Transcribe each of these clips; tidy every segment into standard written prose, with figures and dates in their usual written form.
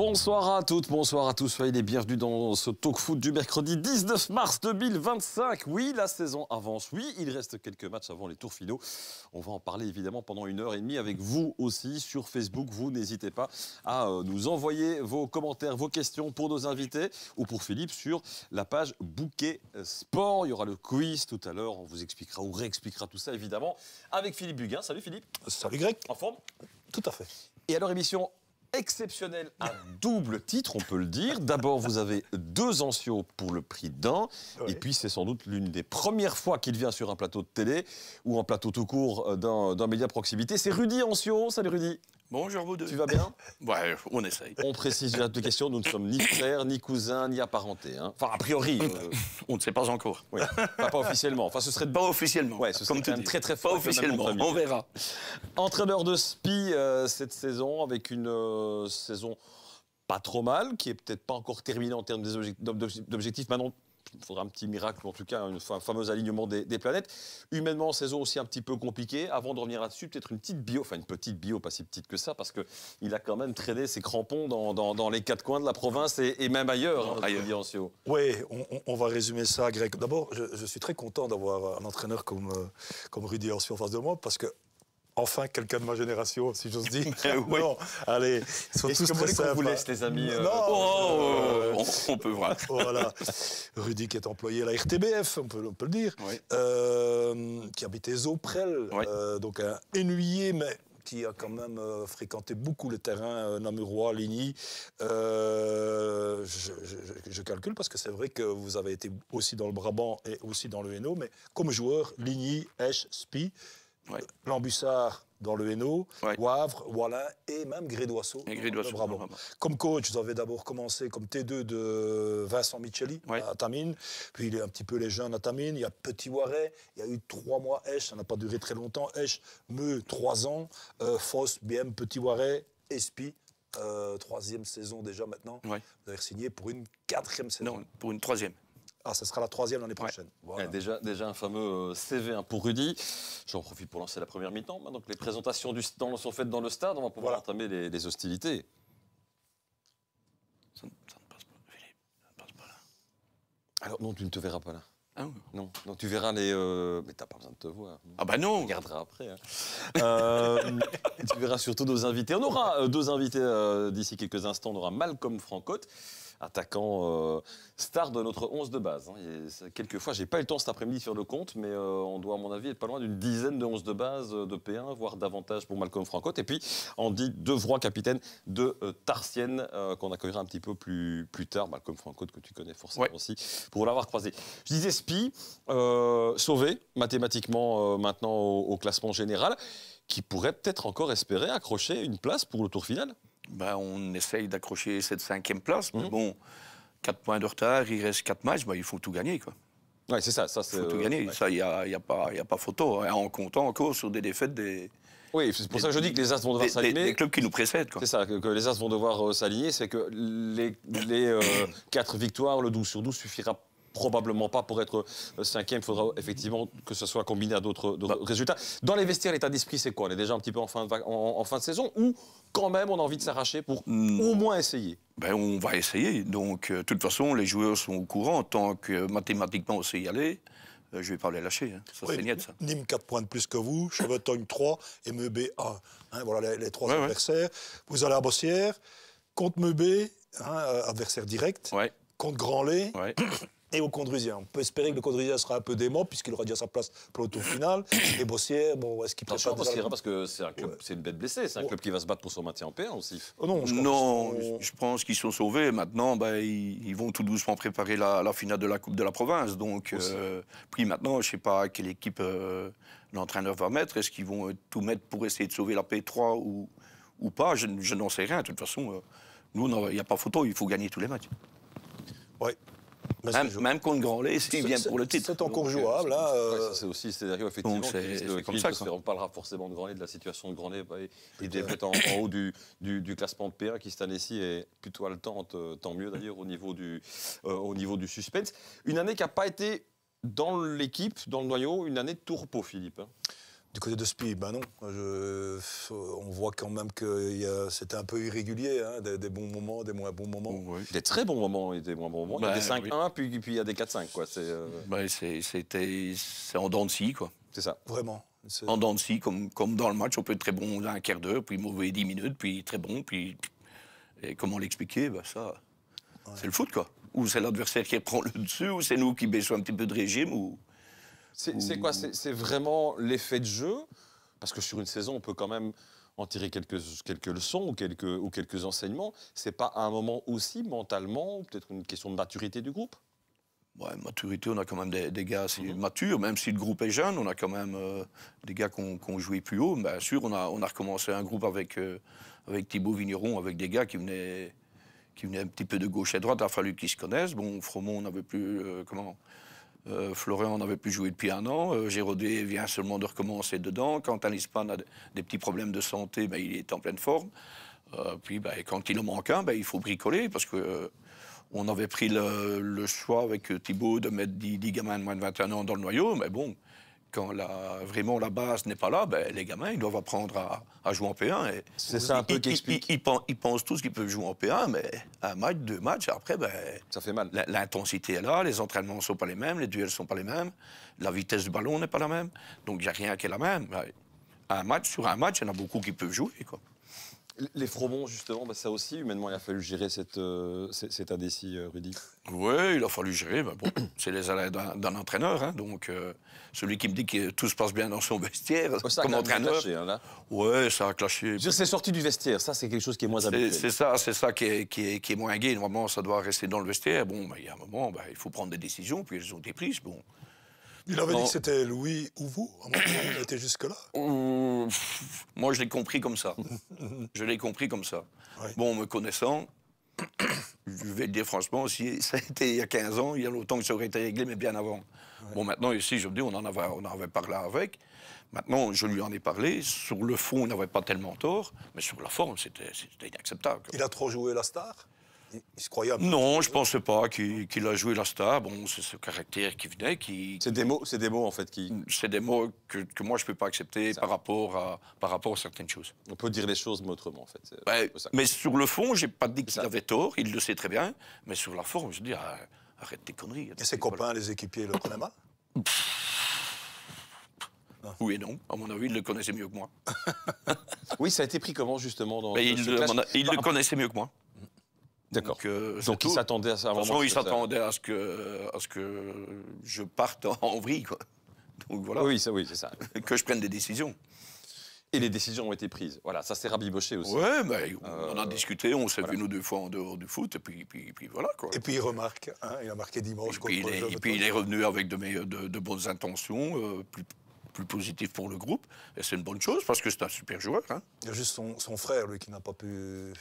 Bonsoir à toutes, bonsoir à tous, soyez les bienvenus dans ce talk foot du mercredi 19 mars 2025. Oui, la saison avance, oui, il reste quelques matchs avant les tours finaux. On va en parler évidemment pendant 1h30 avec vous aussi sur Facebook. Vous n'hésitez pas à nous envoyer vos commentaires, vos questions pour nos invités ou pour Philippe sur la page Bouquet Sport. Il y aura le quiz tout à l'heure, on vous expliquera ou réexpliquera tout ça évidemment avec Philippe Buguin. Salut Philippe. Salut Greg. En forme? Tout à fait. Et alors émission exceptionnel à double titre, on peut le dire. D'abord, vous avez 2 anciaux pour le prix d'un. Oui. Et puis, c'est sans doute l'une des premières fois qu'il vient sur un plateau de télé ou un plateau tout court d'un média proximité. C'est Rudy Ancio. Salut Rudy. Bonjour vous deux. Tu vas bien? Ouais, on essaye. On précise la question, nous ne sommes ni frères, ni cousins, ni apparentés. Hein. Enfin, a priori. On ne sait pas encore. Oui, pas officiellement. Enfin, ce serait pas officiellement. Ouais, ce serait quand même très fort. Pas officiellement, on verra. Entraîneur de SPI cette saison, avec une saison pas trop mal, qui est peut-être pas encore terminée en termes d'objectifs. Maintenant, il faudra un petit miracle, en tout cas, un fameux alignement des planètes. Humainement, saison aussi un petit peu compliquée. Avant de revenir là-dessus, peut-être une petite bio, enfin une petite bio, pas si petite que ça, parce qu'il a quand même traîné ses crampons dans les 4 coins de la province et même ailleurs, Rudy Ancio. Oui, on va résumer ça, Greg. D'abord, je suis très content d'avoir un entraîneur comme Rudy Ancio en face de moi, parce que enfin, quelqu'un de ma génération, si j'ose dire. Oui. Non, allez, ils sont tous très sympas. Qu'on vous laisse, les amis Non, on peut voir. Voilà. Rudy qui est employé à la RTBF, on peut le dire, oui. Qui habitait Zoprel, oui. Donc un ennuyé, mais qui a quand même fréquenté beaucoup le terrain namurois, Ligny. Je calcule parce que c'est vrai que vous avez été aussi dans le Brabant et aussi dans le Hainaut, mais comme joueur, Ligny, Esch, Spie. Ouais. Lambussard dans le Hainaut, ouais. Wavre, Wallin et même Grédoisseau dans le Brabant. Comme coach, vous avez d'abord commencé comme T2 de Vincent Micheli, ouais. À Tamine. Puis il y a un petit peu les jeunes à Tamine. Il y a Petit Waret, il y a eu 3 mois Esch, ça n'a pas duré très longtemps. Esch, Meux, 3 ans. Foss, BM, Petit Waret, Espy. 3e saison déjà maintenant. Ouais. Vous avez signé pour une 4e saison. Non, pour une 3e. Ah, ça sera la 3e l'année prochaine. Ouais. Voilà. Déjà un fameux CV pour Rudy. J'en profite pour lancer la première mi-temps. Donc les présentations sont faites dans le stade. On va pouvoir entamer les hostilités. Ça ne passe pas, Philippe. Ça ne passe pas là. Alors non, tu ne te verras pas là. Ah oui. Non, tu verras les... Mais t'as pas besoin de te voir. Ah bah non. On regardera après. Hein. Tu verras surtout nos invités. On aura 2 invités d'ici quelques instants. On aura Malcolm Francotte, attaquant star de notre 11 de base. Hein. Quelquefois, j'ai pas eu le temps cet après-midi de faire le compte, mais on doit, à mon avis, être pas loin d'une dizaine de 11 de base de P1, voire davantage pour Malcolm Francotte. Et puis, Andy Devroy, capitaine de Tarsienne, qu'on accueillera un petit peu plus tard. Malcolm Francotte, que tu connais forcément aussi, pour l'avoir croisé. Je disais SPI, sauvé mathématiquement maintenant au classement général, qui pourrait peut-être encore espérer accrocher une place pour le tour final. Ben, on essaye d'accrocher cette 5e place. Mais bon, 4 points de retard, il reste 4 matchs, ben, il faut tout gagner, quoi. Oui, c'est ça. Il faut tout gagner. Ouais. Ça, il n'y a pas photo. Hein, en comptant encore sur des défaites des... Oui, c'est pour ça que je dis que les As vont devoir s'aligner. Des clubs qui nous précèdent. C'est ça, que les As vont devoir s'aligner. C'est que les 4 victoires, le 12 sur 12 suffira probablement pas pour être 5e. Il faudra effectivement que ce soit combiné à d'autres résultats. Dans les vestiaires, l'état d'esprit, c'est quoi? On est déjà un petit peu en fin de saison ou quand même on a envie de s'arracher pour au moins essayer? Ben, on va essayer. Donc, de toute façon, les joueurs sont au courant. Tant que mathématiquement on sait y aller, je ne vais pas les lâcher. Hein. Ça, c'est net, ça. Nîmes 4 points de plus que vous, Chevetogne 3 et Meubé 1. Hein, voilà les 3 adversaires. Vous allez à Bossière, contre Meubé, adversaire direct, contre Grandlay. Et au Condrusien. On peut espérer que le Condrusien sera un peu dément, puisqu'il aura déjà sa place pour le tour final. Et Bossière, bon, est-ce qu'il prépare parce que c'est un club, c'est une bête blessée. C'est un club qui va se battre pour son maintien en P1 aussi. Je pense qu'ils sont sauvés. Maintenant, ils vont tout doucement préparer la finale de la Coupe de la Province. Donc, puis maintenant, je ne sais pas quelle équipe l'entraîneur va mettre. Est-ce qu'ils vont tout mettre pour essayer de sauver la P3 ou pas? Je n'en sais rien. De toute façon, nous, il n'y a pas photo. Il faut gagner tous les matchs. Oui. Même contre Grandlay, s'il vient pour le titre. C'est encore jouable. C'est aussi, c'est-à-dire effectivement, c'est comme ça. On parlera forcément de Grandlay, de la situation de Grandlay et d'être en haut du classement de P1 qui cette année-ci est plutôt haletante, tant mieux d'ailleurs au niveau du suspense. Une année qui n'a pas été dans l'équipe, dans le noyau, une année de tourpeau, Philippe. Du côté de Spi, ben non. On voit quand même que c'était un peu irrégulier, hein, des bons moments, des moins bons moments. Oui. Des très bons moments et des moins bons moments. Il y a des 5-1, puis il y a des 4-5. C'est en dents de scie, quoi. C'est ça. Vraiment. En dents de scie, comme dans le match, on peut être très bon un quart d'heure, puis mauvais 10 minutes, puis très bon, puis... Et comment l'expliquer? Ça, c'est le foot, quoi. Ou c'est l'adversaire qui prend le dessus, ou c'est nous qui baissons un petit peu de régime, ou... C'est quoi? C'est vraiment l'effet de jeu? Parce que sur une saison, on peut quand même en tirer quelques leçons ou quelques enseignements. C'est pas à un moment aussi, mentalement, peut-être une question de maturité du groupe? Ouais, maturité, on a quand même des gars assez matures, même si le groupe est jeune, on a quand même des gars qui ont joué plus haut. Bien sûr, on a recommencé un groupe avec Thibaut Vigneron, avec des gars qui venaient un petit peu de gauche et de droite. Il a fallu qu'ils se connaissent. Bon, Fromont, on n'avait plus... Florian n'avait plus joué depuis un an. Gérodé vient seulement de recommencer dedans. Quentin Lispan a des petits problèmes de santé, mais il est en pleine forme. Puis quand il en manque un, il faut bricoler parce que on avait pris le choix avec Thibaut de mettre 10 gamins de moins de 21 ans dans le noyau. Mais bon, quand vraiment la base n'est pas là, les gamins ils doivent apprendre à jouer en P1. C'est ça un peu qui explique. Ils pensent tous qu'ils peuvent jouer en P1, mais un match, 2 matchs, après, ça fait mal. L'intensité est là, les entraînements ne sont pas les mêmes, les duels ne sont pas les mêmes, la vitesse du ballon n'est pas la même. Donc il n'y a rien qui est la même. Sur un match, il y en a beaucoup qui peuvent jouer, quoi. Les Fromont, justement, ça aussi, humainement, il a fallu gérer cette indécis, Rudy. Oui, il a fallu gérer. Mais bon, c'est les aléas d'un entraîneur. Hein, donc, celui qui me dit que tout se passe bien dans son vestiaire, comme entraîneur... Oui, ça a clashé. C'est sorti du vestiaire, ça, c'est quelque chose qui est moins habituel. C'est ça qui est moins gai. Normalement, ça doit rester dans le vestiaire. Bon, il y a un moment, il faut prendre des décisions, puis elles ont été prises. Bon. Il avait dit que c'était Louis ou vous, à un moment, on était jusque-là. Moi, je l'ai compris comme ça. Ouais. Bon, me connaissant, je vais le dire franchement, si ça a été il y a 15 ans, il y a longtemps que ça aurait été réglé, mais bien avant. Ouais. Bon, maintenant, ici, je me dis, on en avait parlé avec. Maintenant, je lui en ai parlé. Sur le fond, il n'avait pas tellement tort, mais sur la forme, c'était inacceptable. Il a trop joué la star? Il se croyait... Non, je ne pensais pas qu'il a joué la star. Bon, c'est ce caractère qui venait. C'est des mots, en fait, qui... C'est des mots que moi, je ne peux pas accepter par rapport à certaines choses. On peut dire les choses, mais autrement, en fait. Mais sur le fond, je n'ai pas dit qu'il avait tort. Il le sait très bien. Mais sur la forme, je dis, arrête tes conneries. Et ses copains, les équipiers, le prenaient mal? Oui et non. À mon avis, il le connaissait mieux que moi. Oui, ça a été pris comment, justement dans il le connaissait mieux que moi. D'accord. Donc il s'attendait à ça. Il s'attendait à ce que je parte en vrille, quoi. Donc voilà. Oui, c'est ça. Que je prenne des décisions. Et les décisions ont été prises. Voilà, ça s'est rabiboché aussi. Oui, on a discuté, on s'est vu nous 2 fois en dehors du foot, et puis voilà, quoi. Et puis il remarque, hein, il a marqué dimanche. Et puis il est revenu avec de bonnes intentions, plus positives pour le groupe. Et c'est une bonne chose, parce que c'est un super joueur. Hein. Il y a juste son frère, lui, qui n'a pas pu...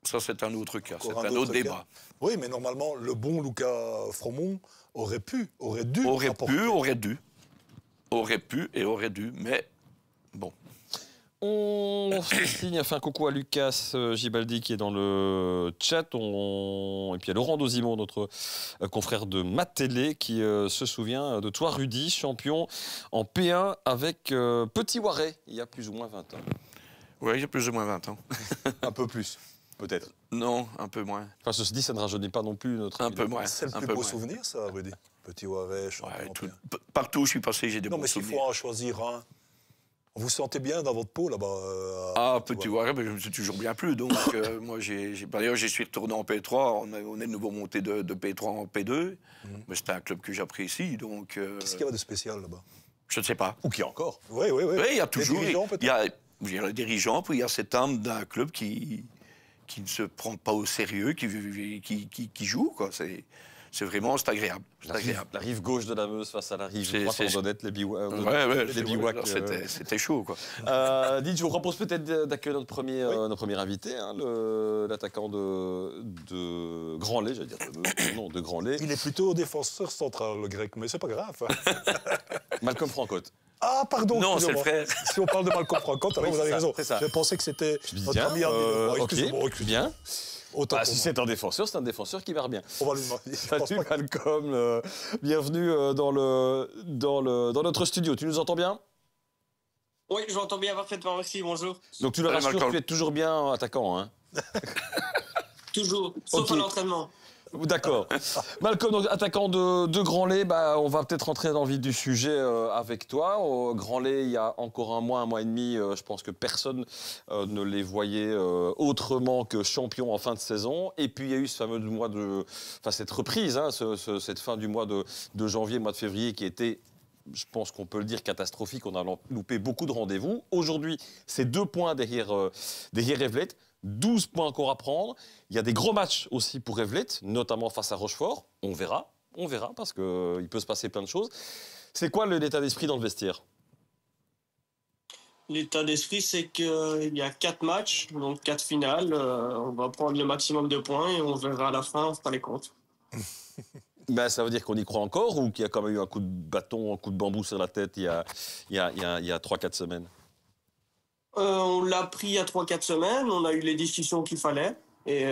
Ça, c'est un autre cas, c'est un autre débat. Oui, mais normalement, le bon Lucas Fromont aurait dû. Aurait pu et aurait dû, mais bon. On signe, enfin coucou à Lucas Gibaldi qui est dans le chat, et puis il y a Laurent Dozimon, notre confrère de Matélé, qui se souvient de toi, Rudy, champion en P1 avec Petit Waret, il y a plus ou moins 20 ans. Oui, il y a plus ou moins 20 ans. Un peu plus. Peut-être. Non, un peu moins. Enfin, ceci dit, ça ne rajeunit pas non plus notre... Un peu moins. C'est le plus beau souvenir, ça, Rudy. Petit Waret, champion. Partout où je suis passé, j'ai des bons souvenirs. Non, mais s'il faut en choisir un, vous vous sentez bien dans votre peau, là-bas Petit Waret, je me suis toujours bien plu. Donc, moi, d'ailleurs, j'y suis retourné en P3. On est de nouveau monté de P3 en P2. Mais c'était un club que j'apprécie. Donc, qu'est-ce qu'il y avait de spécial, là-bas? Je ne sais pas. Ou qui encore? Oui. Il y a toujours... Il y a les dirigeants, puis il y a cette âme d'un club qui ne se prend pas au sérieux, qui joue, quoi. C'est agréable. La rive gauche de la Meuse face à la rive droite en Donnette, les biwaks. C'était chaud, quoi. Dites, je vous propose peut-être d'accueillir notre premier invité, hein, l'attaquant de Grand-Lay, j'allais dire de Grand-Lay. Il est plutôt défenseur central, le grec, mais c'est pas grave. Malcolm Francotte. Ah, pardon. Non, c'est le frère. Si on parle de Malcolm Francotte, alors vous avez raison. Je pensais que c'était notre ami Arnaud. Bien. Si c'est un défenseur qui marche bien. On va lui demander. Salut Malcolm, bienvenue dans notre studio. Tu nous entends bien? Oui, j'entends bien parfaitement, merci, bonjour. Donc tu le rassures, tu es toujours bien attaquant, hein? Toujours, sauf à l'entraînement. D'accord. Malcolm, donc, attaquant de Grandlay, on va peut-être rentrer dans le vif du sujet avec toi. Au Grandlay, il y a encore un mois et demi, je pense que personne ne les voyait autrement que champions en fin de saison. Et puis il y a eu ce fameux mois cette reprise, hein, cette fin du mois de janvier, mois de février, qui était, je pense qu'on peut le dire, catastrophique. On a loupé beaucoup de rendez-vous. Aujourd'hui, c'est 2 points derrière Evelet. 12 points encore à prendre. Il y a des gros matchs aussi pour Evelet, notamment face à Rochefort. On verra, parce qu'il peut se passer plein de choses. C'est quoi l'état d'esprit dans le vestiaire? L'état d'esprit, c'est qu'il y a 4 matchs, donc 4 finales. On va prendre le maximum de points et on verra à la fin, on fera les comptes. Ça veut dire qu'on y croit encore ou qu'il y a quand même eu un coup de bâton, un coup de bambou sur la tête il y a 3-4 semaines? On l'a pris il y a 3-4 semaines, on a eu les discussions qu'il fallait. Et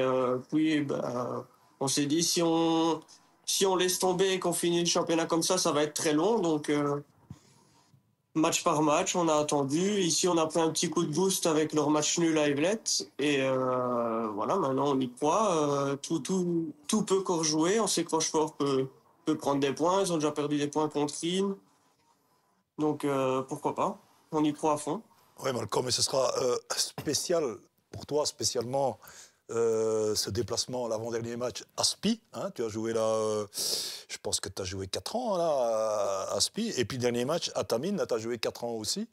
puis, on s'est dit, si on laisse tomber et qu'on finit le championnat comme ça va être très long. Donc, match par match, on a attendu. Ici, on a pris un petit coup de boost avec leur match nul à Evelet. Et voilà, maintenant, on y croit. Tout peut encore jouer. On sait que Rochefort peut prendre des points. Ils ont déjà perdu des points contre Rennes. Donc, pourquoi pas? On y croit à fond. Oui, Malcolm, mais ce sera spécial pour toi, spécialement ce déplacement, l'avant-dernier match à Spi. Hein, tu as joué là, je pense que tu as joué 4 ans là, à Spi. Et puis, dernier match à Tamine, tu as joué 4 ans aussi.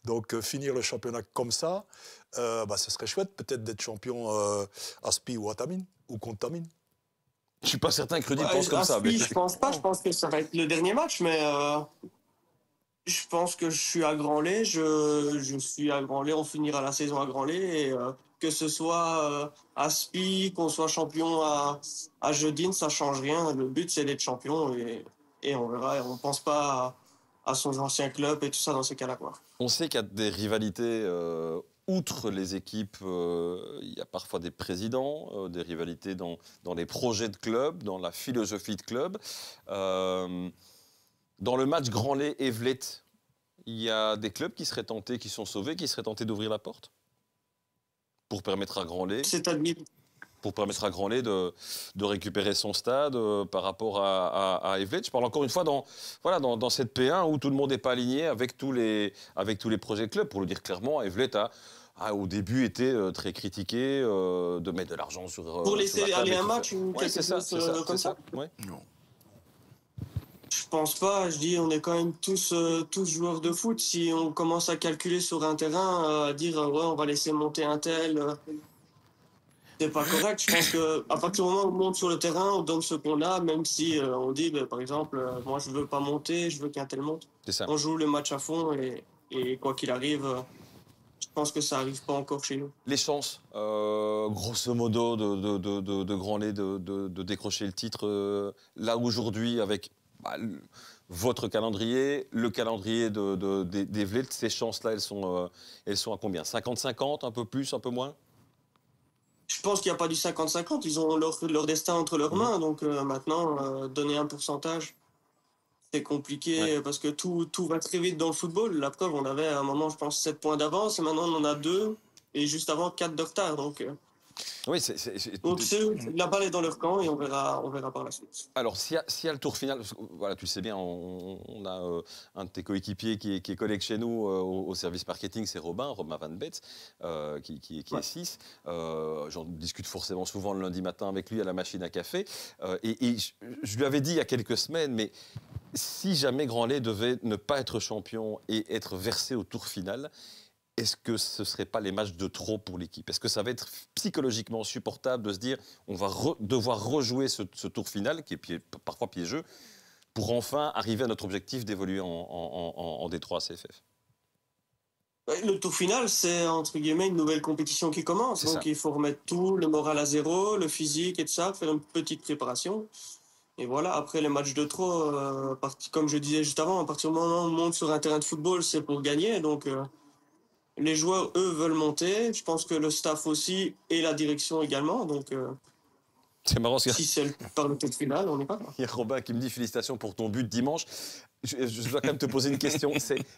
Donc, finir le championnat comme ça, ce serait chouette peut-être d'être champion à Spi ou à Tamine, ou contre Tamine. Je ne suis pas certain que Rudy pense comme ça. Je pense pas. Je pense que ça va être le dernier match, mais je pense que je suis à Grandlay. Je suis à Grandlay. On finira la saison à Grandlay. Et que ce soit à Spi, qu'on soit champion à Jeudine, ça change rien. Le but, c'est d'être champion et on verra. On pense pas à son ancien club et tout ça dans ces cas-là, quoi. On sait qu'il y a des rivalités. Outre les équipes, il y a parfois des présidents, des rivalités dans les projets de club, dans la philosophie de club. Dans le match Grandlay-Evelet, il y a des clubs qui seraient tentés, qui sont sauvés, qui seraient tentés d'ouvrir la porte pour permettre à Grandlay, de récupérer son stade par rapport à Evelet. Je parle encore une fois dans cette P1 où tout le monde n'est pas aligné avec tous les projets de club. Pour le dire clairement, Evelet a au début été très critiqué de mettre de l'argent sur pour laisser sur aller un match ou quelque chose comme ça. Ouais. Non. Je pense pas. Je dis, on est quand même tous joueurs de foot. Si on commence à calculer sur un terrain, à dire ouais, on va laisser monter un tel, c'est pas correct. Je pense que à partir du moment où on monte sur le terrain, on donne ce qu'on a, même si on dit, par exemple, moi je veux pas monter, je veux qu'un tel monte. C'est ça. On joue le match à fond et quoi qu'il arrive, je pense que ça arrive pas encore chez nous. Les chances, grosso modo, de Grandlay de décrocher le titre là aujourd'hui avec votre calendrier, le calendrier d'Evelet, ces chances-là, elles sont à combien? 50-50, un peu plus, un peu moins? Je pense qu'il n'y a pas du 50-50. Ils ont leur destin entre leurs mains. Donc maintenant, donner un pourcentage, c'est compliqué parce que tout va très vite dans le football. La preuve, on avait à un moment, je pense, 7 points d'avance et maintenant on en a 2 et juste avant 4 de retard. Donc, oui, donc la balle est dans leur camp et on verra par la suite. Alors, s'il y a le tour final, voilà, tu sais bien, on a un de tes coéquipiers qui est collègue chez nous au service marketing, c'est Robin Van Betz, qui est 6. J'en discute forcément souvent le lundi matin avec lui à la machine à café. Et je lui avais dit il y a quelques semaines, mais si jamais Grandlay devait ne pas être champion et être versé au tour final, est-ce que ce ne serait pas les matchs de trop pour l'équipe? Est-ce que ça va être psychologiquement supportable de se dire on va devoir rejouer ce tour final, qui est parfois piégeux, pour enfin arriver à notre objectif d'évoluer en D3 CFF? Le tour final, c'est entre guillemets une nouvelle compétition qui commence. C'est donc ça. il faut remettre tout, le moral à zéro, le physique et tout ça, faire une petite préparation. Et voilà, après les matchs de trop, comme je disais juste avant, à partir du moment où on monte sur un terrain de football, c'est pour gagner. Donc les joueurs, eux, veulent monter. Je pense que le staff aussi et la direction également. Donc, c'est marrant, si c'est par le tour final, on n'est pas. Il y a Robin qui me dit félicitations pour ton but dimanche. je dois quand même te poser une question.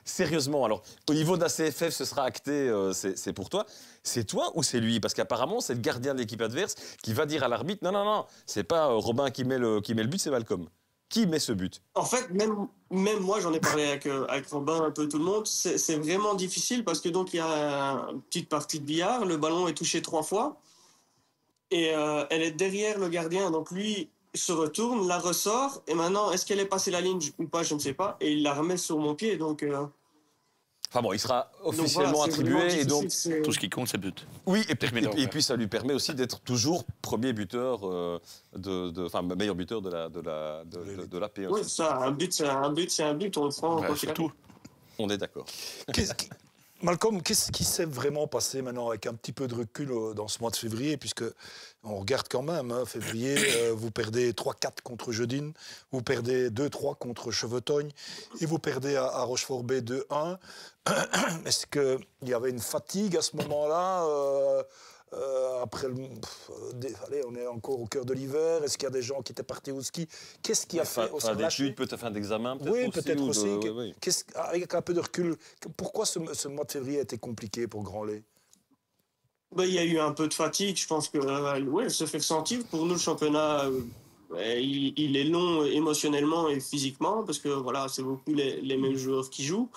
Sérieusement, alors, au niveau de la CFF, ce sera acté, c'est pour toi. C'est toi ou c'est lui? Parce qu'apparemment, c'est le gardien de l'équipe adverse qui va dire à l'arbitre, non, c'est pas Robin qui met le but, c'est Malcolm. Qui met ce but? En fait, même moi, j'en ai parlé avec Robin, un peu tout le monde. C'est vraiment difficile parce que donc il y a une petite partie de billard. Le ballon est touché 3 fois et elle est derrière le gardien. Donc lui se retourne, la ressort et maintenant, est-ce qu'elle est passée la ligne ou pas? Je ne sais pas. Et il la remet sur mon pied. Donc Enfin bon, il sera officiellement voilà, attribué et donc tout ce qui compte, c'est but. oui, et puis ça lui permet aussi d'être toujours premier buteur, meilleur buteur de la P1. Oui, ça, un but, c'est un but, on le prend. Ouais, c'est tout. On est d'accord. Malcolm, qu'est-ce qui s'est vraiment passé maintenant avec un petit peu de recul dans ce mois de février, puisque on regarde quand même, hein, février, vous perdez 3-4 contre Jeudine, vous perdez 2-3 contre Chevetogne et vous perdez à Rochefort-B 2-1. Est-ce qu'il y avait une fatigue à ce moment-là après allez, on est encore au cœur de l'hiver. Est-ce qu'il y a des gens qui étaient partis au ski? Qu'est-ce qui a fait fin d'études, peut-être fin d'examen, peut-être oui, aussi, peut-être aussi. Oui. Avec un peu de recul, pourquoi ce mois de février a été compliqué pour Grandlay? Il y a eu un peu de fatigue. Je pense que ça se fait ressentir. Pour nous, le championnat, il est long émotionnellement et physiquement parce que voilà, c'est beaucoup les mêmes joueurs qui jouent.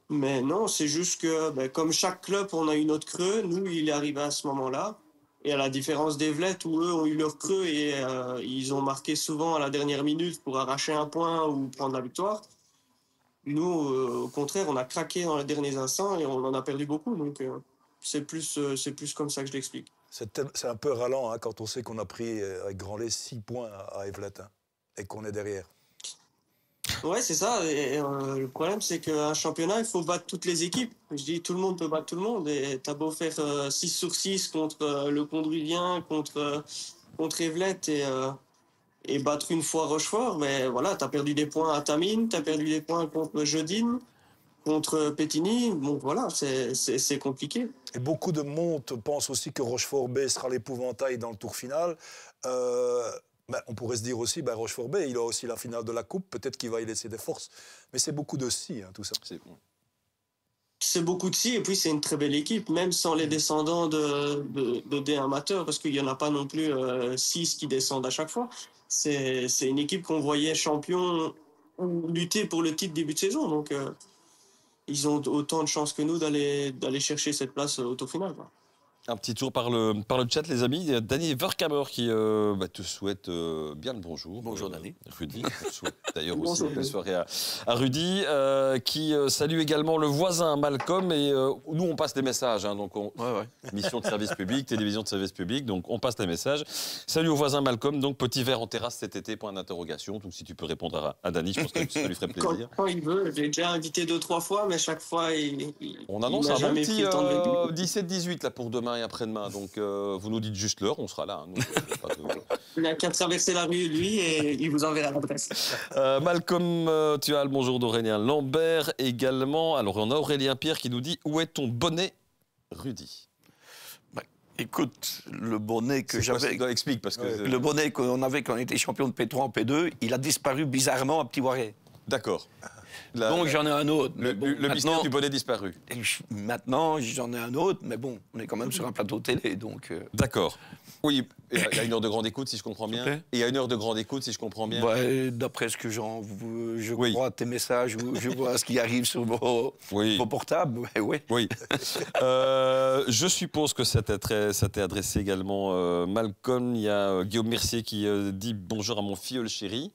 Mais non, c'est juste que comme chaque club, on a une autre creux. Nous, il est arrivé à ce moment-là. Et à la différence d'Evlet, où eux ont eu leur creux et ils ont marqué souvent à la dernière minute pour arracher un point ou prendre la victoire. Nous, au contraire, on a craqué dans les derniers instants et on en a perdu beaucoup. Donc, c'est plus comme ça que je l'explique. C'est un peu ralent hein, quand on sait qu'on a pris avec Grandlay 6 points à Evlet hein, et qu'on est derrière. Ouais, c'est ça. Et, le problème, c'est qu'un championnat, il faut battre toutes les équipes. Je dis, tout le monde peut battre tout le monde. Et t'as beau faire 6 sur 6 contre le Condruvien, contre Evlet et battre une fois Rochefort, mais voilà, t'as perdu des points à Tamine, t'as perdu des points contre Jeudine, contre Pétigny. Bon, voilà, c'est compliqué. Et beaucoup de monde pensent aussi que Rochefort-B sera l'épouvantail dans le tour final. On pourrait se dire aussi, Rochefort-B, il a aussi la finale de la Coupe, peut-être qu'il va y laisser des forces. Mais c'est beaucoup de si, hein, tout ça. C'est beaucoup de si, et puis c'est une très belle équipe, même sans les descendants de D amateurs, parce qu'il n'y en a pas non plus 6 qui descendent à chaque fois. C'est une équipe qu'on voyait champion ou lutter pour le titre début de saison. Donc, ils ont autant de chances que nous d'aller chercher cette place au tour final, quoi. Un petit tour par le chat, les amis. Danny Verkamer qui te souhaite bien le bonjour. Bonjour, Danny. Rudy, on souhaite d'ailleurs aussi une belle soirée à Rudy, qui salue également le voisin Malcolm. Et nous, on passe des messages. Hein, donc mission de service public, télévision de service public. Donc, on passe des messages. Salut au voisin Malcolm. Donc, petit verre en terrasse cet été, point d'interrogation. Donc, si tu peux répondre à Danny, je pense que ça lui ferait plaisir. Quand il veut. J'ai déjà invité 2-3 fois, mais chaque fois, on annonce un bon petit 17-18 là, pour demain et après-demain. Donc, vous nous dites juste l'heure, on sera là. Hein. Nous, il n'a qu'à traverser la rue, lui, et il vous enverra l'adresse. Malcolm, tu as le bonjour d'Aurélien Lambert également. Alors, on a Aurélien Pierre qui nous dit « Où est ton bonnet, Rudy ?» Écoute, le bonnet que j'avais... Explique, parce que... Le bonnet qu'on avait quand on était champion de P3 en P2, il a disparu bizarrement à Petit Voiret. D'accord. Donc j'en ai un autre. Le mystère du bonnet disparu. Maintenant, j'en ai un autre, mais bon, on est quand même sur un plateau télé, donc... D'accord. Oui, il y a une heure de grande écoute, si je comprends bien. Et il y a une heure de grande écoute, si je comprends bien. D'après ce que je crois, tes messages, je vois ce qui arrive sur vos portables. Oui. Je suppose que ça t'est adressé également, Malcolm. Il y a Guillaume Mercier qui dit bonjour à mon filleul chéri.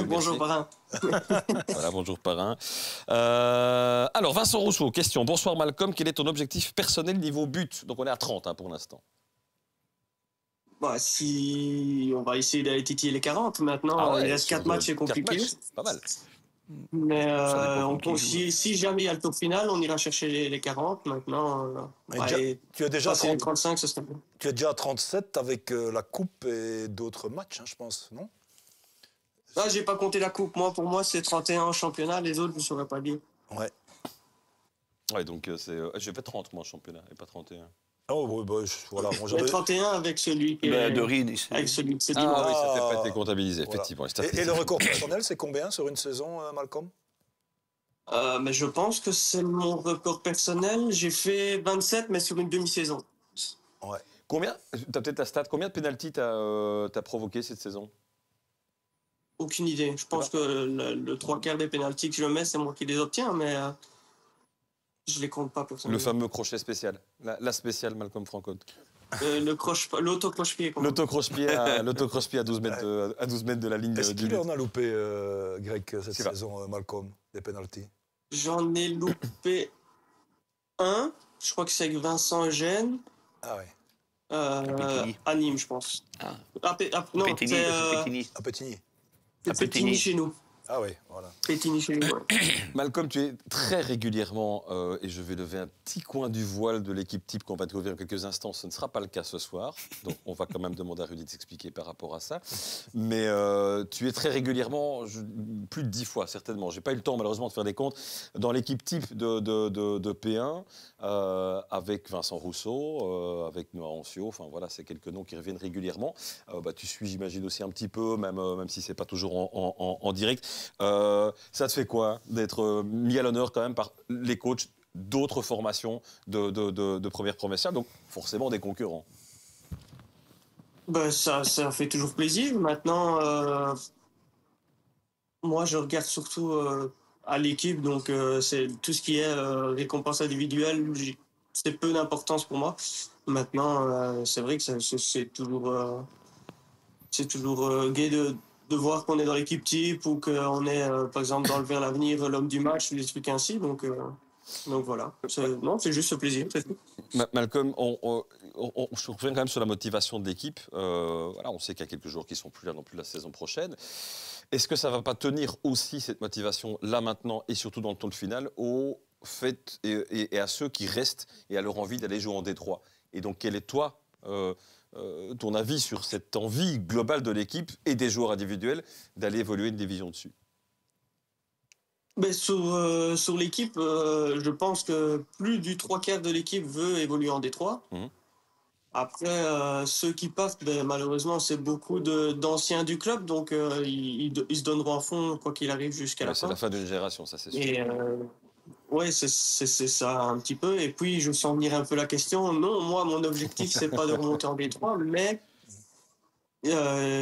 Bonjour parrain. Voilà, bonjour parrain. Alors Vincent Rousseau, question. Bonsoir Malcolm, quel est ton objectif personnel niveau but? Donc on est à 30 pour l'instant. Si on va essayer d'aller titiller les 40 maintenant, il reste 4 matchs, c'est compliqué. C'est pas mal. Mais si jamais il y a le tour final, on ira chercher les 40 maintenant. Tu as déjà 35, ce serait bien. Tu es déjà à 37 avec la Coupe et d'autres matchs, hein, je pense, non? J'ai pas compté la coupe. Pour moi, c'est 31 en championnat. Les autres, je ne saurais pas dire. Ouais. Ouais, donc j'ai fait 30 moi en championnat et pas 31. Oh, oui, bah, voilà. Bon, Le 31 avec celui qui est... De Rien, ici. Avec celui de Cédine. Ah oui, ça n'a pas été comptabilisé, voilà. effectivement. Et le record personnel, c'est combien sur une saison, Malcolm? Mais je pense que c'est mon record personnel. J'ai fait 27, mais sur une demi-saison. Ouais. Combien, tu as peut-être la stat, combien de pénaltys t'as provoqué cette saison? Aucune idée. Je pense que le 3/4 des pénaltys que je mets, c'est moi qui les obtiens, mais je les compte pas personnellement. Le fameux crochet spécial, la spéciale Malcolm Francote. L'autocroche-pied. L'autocroche-pied à 12 mètres de la ligne Est-ce du qu'il but. en a loupé, Greg, cette saison, Malcolm, des pénaltys? J'en ai loupé un. Je crois que c'est avec Vincent Eugène. Ah oui. À Nîmes, je pense. Ah. Non, Pétigny, c'est Pétigny. À Pétigny. Pétigny chez nous. Ah oui, voilà. Pétigny chez nous, ouais. Malcolm, tu es très régulièrement, et je vais lever un petit coin du voile de l'équipe type qu'on va découvrir en quelques instants. Ce ne sera pas le cas ce soir, donc on va quand même demander à Rudy de s'expliquer par rapport à ça. Mais tu es très régulièrement, plus de 10 fois certainement. J'ai pas eu le temps malheureusement de faire des comptes dans l'équipe type de P1 avec Vincent Rousseau, avec Noah Ancio. Enfin voilà, c'est quelques noms qui reviennent régulièrement. Tu suis, j'imagine aussi un petit peu, même si c'est pas toujours en direct. Ça te fait quoi d'être mis à l'honneur quand même par les coachs d'autres formations de première provinciale, donc forcément des concurrents? Ça fait toujours plaisir. Maintenant, moi, je regarde surtout à l'équipe, donc c'est tout ce qui est récompense individuelle, c'est peu d'importance pour moi. Maintenant, c'est vrai que c'est toujours gai de voir qu'on est dans l'équipe type ou qu'on est, par exemple, dans le Vers l'avenir, l'homme du match, des trucs ainsi. Donc voilà. C'est juste ce plaisir. Malcolm, on se revient quand même sur la motivation de l'équipe. Voilà, on sait qu'il y a quelques jours qui ne sont plus là non plus la saison prochaine. Est-ce que ça ne va pas tenir aussi cette motivation là maintenant et surtout dans le tour de finale au fait et à ceux qui restent et à leur envie d'aller jouer en Détroit? Et donc, quel est ton avis sur cette envie globale de l'équipe et des joueurs individuels d'aller évoluer une division dessus? Sur l'équipe, je pense que plus du 3/4 de l'équipe veut évoluer en Détroit. Après, ceux qui partent, malheureusement, c'est beaucoup d'anciens du club, donc ils se donneront à fond quoi qu'il arrive jusqu'à la fin. C'est la fin d'une génération, ça c'est sûr. Et ouais, c'est ça un petit peu. Et puis, je sens venir un peu la question. Non, moi, mon objectif, c'est pas de remonter en Détroit, mais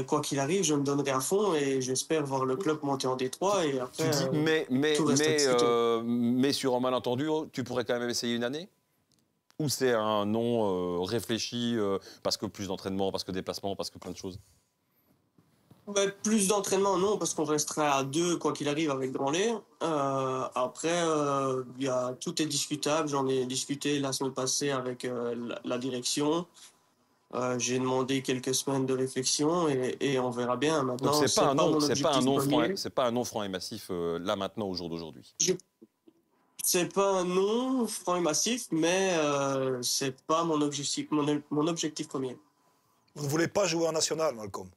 quoi qu'il arrive, je me donnerai à fond et j'espère voir le club monter en Détroit. Et après, tu dis, mais sur un malentendu, tu pourrais quand même essayer une année? Ou c'est un non réfléchi parce que plus d'entraînement, parce que déplacement, parce que plein de choses? Plus d'entraînement, non, parce qu'on restera à 2 quoi qu'il arrive avec Branley. Après, tout est discutable. J'en ai discuté la semaine passée avec la direction. J'ai demandé quelques semaines de réflexion et on verra bien. Maintenant, donc c'est pas un non franc et massif là maintenant au jour d'aujourd'hui. C'est pas un non franc et massif, mais c'est pas mon objectif premier. Vous ne voulez pas jouer en national, Malcolm?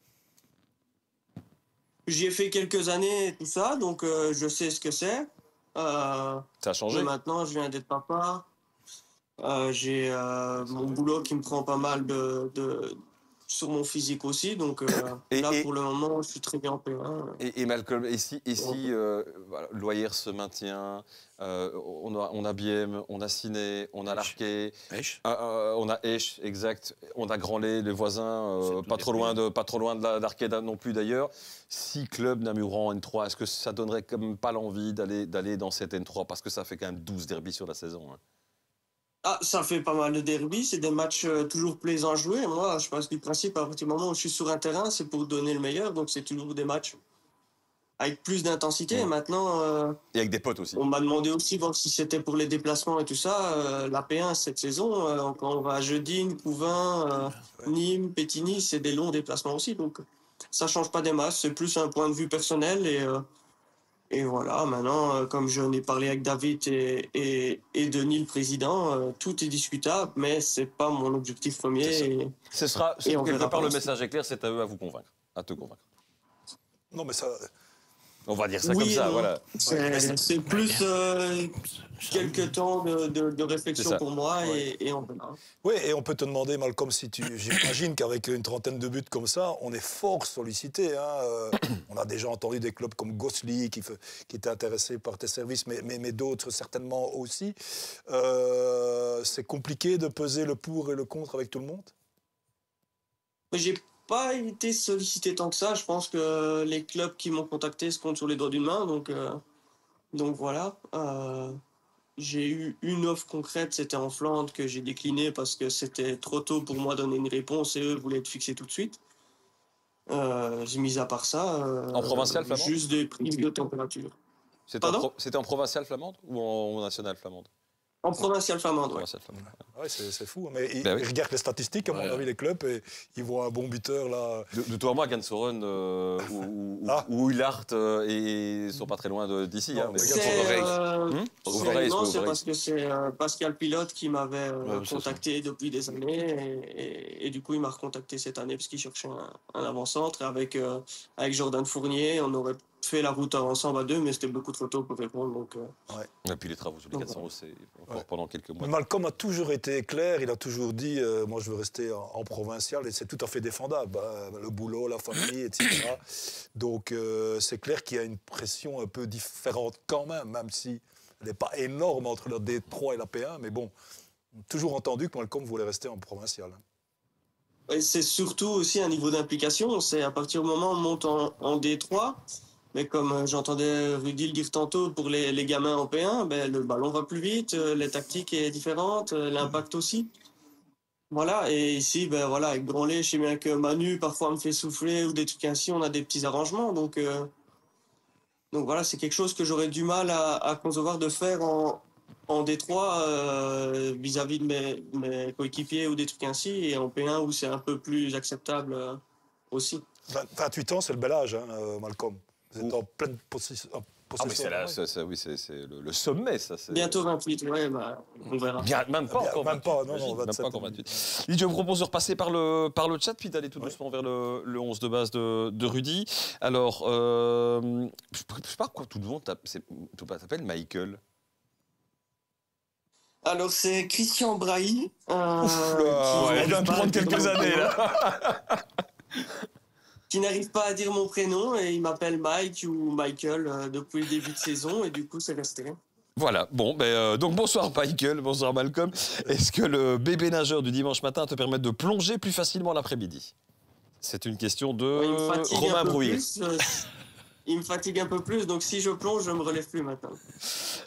J'y ai fait quelques années et tout ça, donc je sais ce que c'est. Ça a changé? Mais maintenant, je viens d'être papa. J'ai mon boulot qui me prend pas mal sur mon physique aussi. Donc pour le moment, je suis très bien en P1. Et Malcolm, ici voilà, Loyer se maintient, on a Biem, on a Ciné, on a Larquet, on a Esch, exact, on a Granley, les voisins, pas trop loin de Larquet non plus d'ailleurs. 6 clubs Namur en N3, est-ce que ça donnerait quand même pas l'envie d'aller dans cette N3 parce que ça fait quand même 12 derbys sur la saison, hein. Ça fait pas mal de derbies, c'est des matchs toujours plaisants à jouer. Moi, je pense du principe, à partir du moment où je suis sur un terrain, c'est pour donner le meilleur, donc c'est toujours des matchs avec plus d'intensité. Et maintenant... et avec des potes aussi. On m'a demandé aussi voir si c'était pour les déplacements et tout ça. La P1 cette saison, quand on va à Jeudine, Couvin, Nîmes, Pétigny, c'est des longs déplacements aussi, donc ça change pas des masses, c'est plus un point de vue personnel et voilà, maintenant, comme je n'ai parlé avec David et Denis, le président, tout est discutable, mais c'est pas mon objectif premier. Ce sera, quelque part, le message est clair, c'est à eux à vous convaincre, à te convaincre. Non, mais ça... On va dire ça comme ça, voilà. C'est plus quelques temps de réflexion pour moi et on verra. Oui, et on peut te demander, Malcolm, si j'imagine qu'avec une trentaine de buts comme ça, on est fort sollicité. Hein. On a déjà entendu des clubs comme Gosselies qui étaient intéressés par tes services, mais d'autres certainement aussi. C'est compliqué de peser le pour et le contre avec tout le monde? J'ai pas été sollicité tant que ça. Je pense que les clubs qui m'ont contacté se comptent sur les doigts d'une main. Donc voilà. J'ai eu une offre concrète, c'était en Flandre, que j'ai déclinée parce que c'était trop tôt pour moi donner une réponse et eux voulaient être fixés tout de suite. J'ai mis à part ça. En provincial flamande? Juste des prises de température. C'était en provincial flamande ou en national flamande? En provincial flamande, oui. Ouais, c'est fou. Mais ils oui. regardent les statistiques, à mon avis, les clubs, et ils voient un bon buteur là. De toi à moi, Gansoren ou Hullart ils sont pas très loin d'ici. Hein, non, c'est parce que c'est Pascal Pilote qui m'avait contacté depuis des années et du coup il m'a recontacté cette année parce qu'il cherchait un avant-centre avec Jordan Fournier. On aurait fait la route ensemble à deux, mais c'était beaucoup trop tôt pour répondre. Donc, Et puis les travaux sur les 400 euros, c'est encore pendant quelques mois. Mais Malcolm a toujours été clair, il a toujours dit moi je veux rester en provincial, et c'est tout à fait défendable. Le boulot, la famille, etc. Donc c'est clair qu'il y a une pression un peu différente quand même si elle n'est pas énorme entre la D3 et la P1, mais bon, toujours entendu que Malcolm voulait rester en provincial. Et c'est surtout aussi un niveau d'implication. C'est à partir du moment où on monte en D3. Mais comme j'entendais Rudy le dire tantôt, pour les gamins en P1, le ballon va plus vite, les tactiques est différente, l'impact aussi. Voilà, et ici, avec Branlé, je sais bien que Manu parfois me fait souffler ou des trucs ainsi, on a des petits arrangements. Donc voilà, c'est quelque chose que j'aurais du mal à concevoir de faire en D3 vis-à-vis de mes coéquipiers ou des trucs ainsi, et en P1 où c'est un peu plus acceptable aussi. 28 ans, c'est le bel âge, hein, Malcolm. Vous êtes en pleine possession. Ah, mais c'est le sommet, ça. Bientôt 28, on verra. Même pas encore 28. Même pas, non, 27. Même pas encore 28. Je vous propose de repasser par le chat, puis d'aller tout doucement vers le 11 de base de Rudy. Alors, je sais pas pourquoi tout le monde t'appelle Michael. Alors, c'est Christian Brahi. Il vient de prendre quelques années, là. Qui n'arrive pas à dire mon prénom et il m'appelle Mike ou Michael depuis le début de saison et du coup c'est resté. Voilà, bon, donc bonsoir Michael, bonsoir Malcolm. Est-ce que le bébé nageur du dimanche matin te permet de plonger plus facilement l'après-midi? C'est une question de Romain Brouillet. Il me fatigue un peu plus, donc si je plonge, je me relève plus maintenant.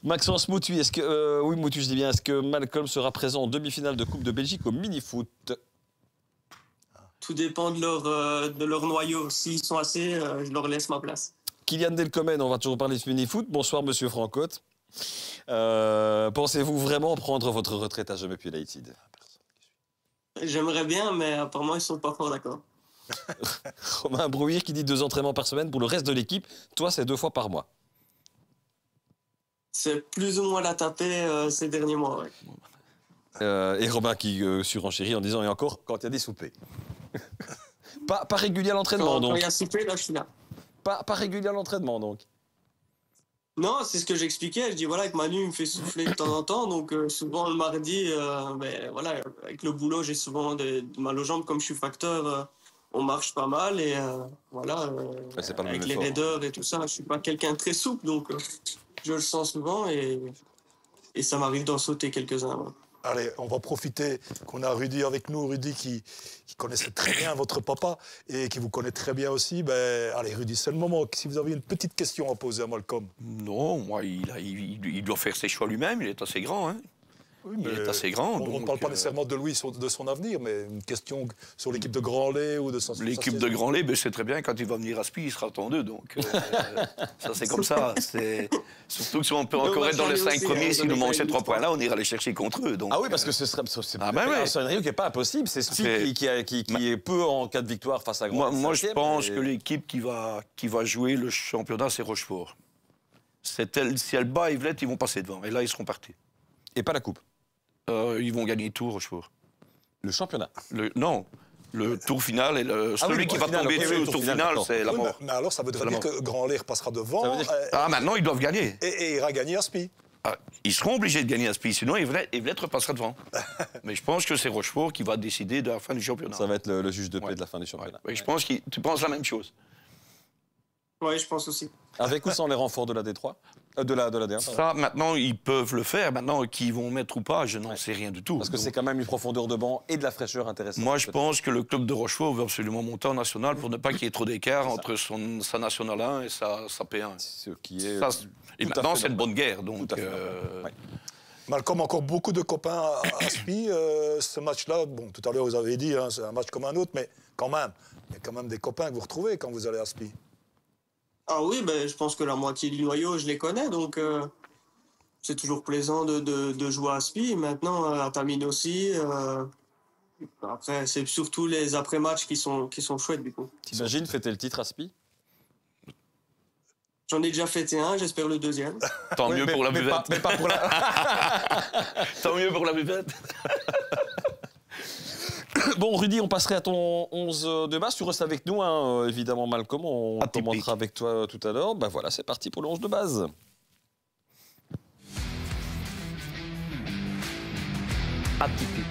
Maxence Moutu, oui Moutu je dis bien, est-ce que Malcolm sera présent en demi-finale de Coupe de Belgique au mini-foot? Tout dépend de leur noyau. S'ils sont assez, je leur laisse ma place. Kylian Delcomen, on va toujours parler de mini-foot. Bonsoir, monsieur Francotte. Pensez-vous vraiment prendre votre retraite à jamais puis United? J'aimerais bien, mais apparemment, ils ne sont pas fort d'accord. Romain Brouillet qui dit 2 entraînements par semaine pour le reste de l'équipe. Toi, c'est 2 fois par mois. C'est plus ou moins la tapée ces derniers mois, ouais. Et Romain qui surenchérit en disant et encore quand il y a des soupers. pas régulier à l'entraînement donc. Quand il y a souper, là je suis là. Pas régulier à l'entraînement donc. Non, c'est ce que j'expliquais. Je dis voilà que Manu me fait souffler de temps en temps, donc souvent le mardi, avec le boulot j'ai souvent mal aux jambes comme je suis facteur. On marche pas mal et c'est pas avec les raideurs et tout ça, je suis pas quelqu'un de très souple donc je le sens souvent et ça m'arrive d'en sauter quelques-uns. Ouais. Allez, on va profiter qu'on a Rudy avec nous. Rudy qui connaissait très bien votre papa et qui vous connaît très bien aussi. Allez, Rudy, c'est le moment. Si vous avez une petite question à poser à Malcolm. Non, moi, il doit faire ses choix lui-même. Il est assez grand, hein. Oui, il est assez grand. On ne parle pas nécessairement de lui, de son avenir, mais une question sur l'équipe de Grandlay ou de son... L'équipe de Grandlay, c'est très bien. Quand il va venir à Spi, il sera attendu. Donc, ça, c'est comme ça. Surtout que si on peut encore être dans les 5 premiers, s'il nous manque ces 3 points-là, on ira les chercher contre eux. Donc, ah oui, parce que c'est un scénario qui n'est pas impossible. C'est Spi qui est peu en cas de victoire face à Grandlay. Moi, je pense que l'équipe qui va jouer le championnat, c'est Rochefort. Si elle bat Yvelette, ils vont passer devant. Et là, ils seront partis. Et pas la coupe. Ils vont gagner tout, Rochefort. Le championnat? Non. Le tour final, et celui qui va tomber dessus au tour final, c'est la mort. Mais alors, ça voudrait dire que Grand-Lair passera devant. Maintenant, ils doivent gagner. Et ira gagner à Spi. Ils seront obligés de gagner à Spi, sinon Evlette repassera devant. Mais je pense que c'est Rochefort qui va décider de la fin du championnat. Ça va être le juge de paix de la fin du championnat. Oui, je pense que tu penses la même chose. Oui, je pense aussi. Avec ou sans les renforts de la D3 de la D1. Ça, maintenant, ils peuvent le faire. Maintenant, qu'ils vont mettre ou pas, je n'en sais rien du tout. Parce que c'est quand même une profondeur de banc et de la fraîcheur intéressante. Moi, je pense que le club de Rochefort veut absolument monter en national pour ne pas qu'il y ait trop d'écart entre sa nationale 1 et sa P1. Ce qui est... Et maintenant, c'est une bonne guerre. Donc, Malcolm, encore beaucoup de copains à Spi. Ce match-là, bon, tout à l'heure, vous avez dit, hein, c'est un match comme un autre, mais quand même, il y a quand même des copains que vous retrouvez quand vous allez à Spi. Ah oui, ben, je pense que la moitié du noyau, je les connais, donc c'est toujours plaisant de jouer à Spi. Maintenant, à Tamine aussi. Après, c'est surtout les après-matchs qui sont chouettes, du coup. T'imagines fêter le titre à Spi? J'en ai déjà fêté un, j'espère le deuxième. Tant mieux pour la buvette. Mais pas pour la... Tant mieux pour la buvette. Bon, Rudy, on passerait à ton 11 de base. Tu restes avec nous, hein, évidemment, Malcolm. On commentera avec toi tout à l'heure. Ben voilà, c'est parti pour le 11 de base. Atypique.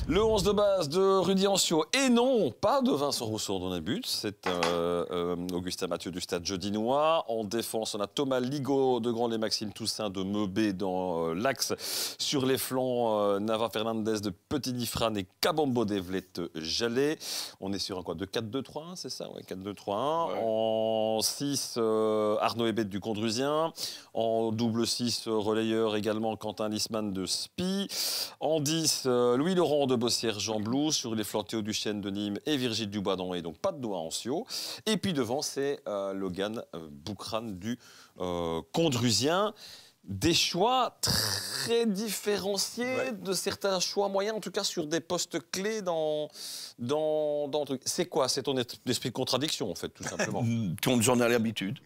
Le 11 de base de Rudy Ancio. Et non, pas de Vincent Rousseau dans les buts. C'est Augustin Mathieu du Stade Jeudinois. En défense, on a Thomas Ligo de Grand et Maxime Toussaint de Meubé dans l'axe. Sur les flancs, Nava Fernandez de Petit Difran et Kabambo d'Evlette Jallet. On est sur un quoi, de 4-2-3-1, c'est ça? Ouais, 4-2-3-1. Ouais. En 6, Arnaud Hébet du Condrusien. En double 6, relayeur également Quentin Lisman de Spi. En 10, Louis-Laurent de Bossière-Jean-Blou. Sur les flancs Théo Duchesne de Nîmes et Virgile Dubois-Don, et donc pas de doigt Ancio. Et puis devant, c'est Logan Boucran du Condrusien. Des choix très différenciés de certains choix moyens, en tout cas sur des postes clés dans le truc. C'est quoi? C'est ton esprit de contradiction, en fait, tout simplement. Comme j'en ai l'habitude.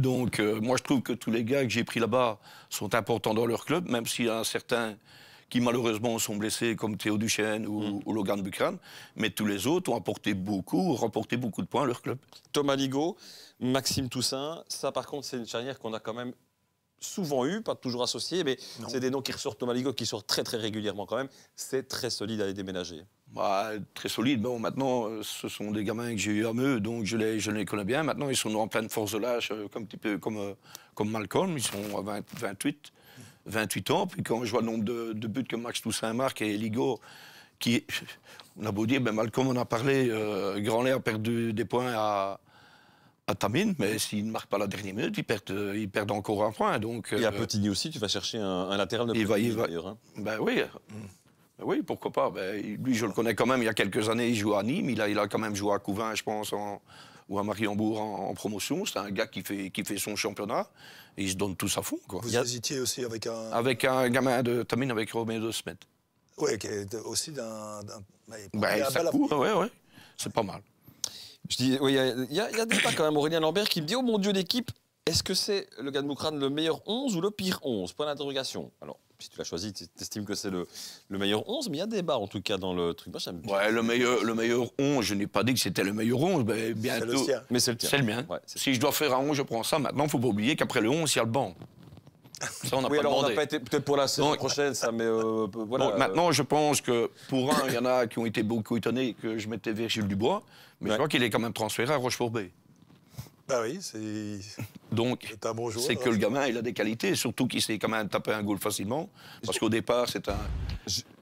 Donc, moi, je trouve que tous les gars que j'ai pris là-bas sont importants dans leur club, même s'il y a certains qui malheureusement sont blessés, comme Théo Duchesne ou Logan Boucran. Mais tous les autres ont remporté beaucoup de points à leur club. Thomas Ligo, Maxime Toussaint, ça par contre, c'est une charnière qu'on a quand même souvent eu, pas toujours associé, mais c'est des noms qui ressortent. Thomas Ligo qui sort très très régulièrement quand même. C'est très solide à les déménager. Bah, très solide. Bon, maintenant, ce sont des gamins que j'ai eu à eux, donc je les connais bien. Maintenant, ils sont en pleine force de l'âge, comme Malcolm. Ils sont à 28 ans. Puis quand je vois le nombre de buts que Max Toussaint marque et Ligo, on a beau dire, ben Malcolm en a parlé, Grand-Lair a perdu des points à Tamine, mais s'il ne marque pas la dernière minute, ils perdent encore un point. Donc, et à Petigny aussi, tu vas chercher un latéral de Petigny, d'ailleurs. Hein. Ben oui. Ben oui, pourquoi pas. Ben, lui, je le connais quand même. Il y a quelques années, il jouait à Nîmes. Il a quand même joué à Couvin, je pense, ou à Mariembourg en promotion. C'est un gars qui fait son championnat. Et il se donne tous à fond. Quoi. Vous hésitiez aussi avec un... Avec un gamin de Tamine, avec Roméo de Smet. Oui, qui est aussi d'un... ça court, oui. C'est pas mal. Je dis, oui, il y a des pas quand même, Aurélien Lambert qui me dit, oh mon Dieu, l'équipe, est-ce que c'est le gars de Boucran le meilleur 11 ou le pire 11? Point d'interrogation. Alors, si tu l'as choisi, tu estimes que c'est le meilleur 11, mais il y a débat en tout cas dans le truc. Moi, j'aime bien. Ouais, le meilleur 11, je n'ai pas dit que c'était le meilleur 11, mais bientôt. C'est le sien. Mais c'est le tien. C'est le mien. Ouais, si je dois faire un 11, je prends ça. Maintenant, il ne faut pas oublier qu'après le 11, il y a le banc. Ça, on n'a pas alors demandé. on n'a pas été, peut-être pour la saison prochaine, ça, mais voilà. Bon, maintenant, je pense que pour il y en a qui ont été beaucoup étonnés que je mettais Virgile Dubois, mais je crois qu'il est quand même transféré à Rochefort-Bay. Ah oui, c'est un bon joueur. C'est que le gamin, il a des qualités, surtout qu'il sait quand même taper un goal facilement. Parce qu'au départ, c'est un...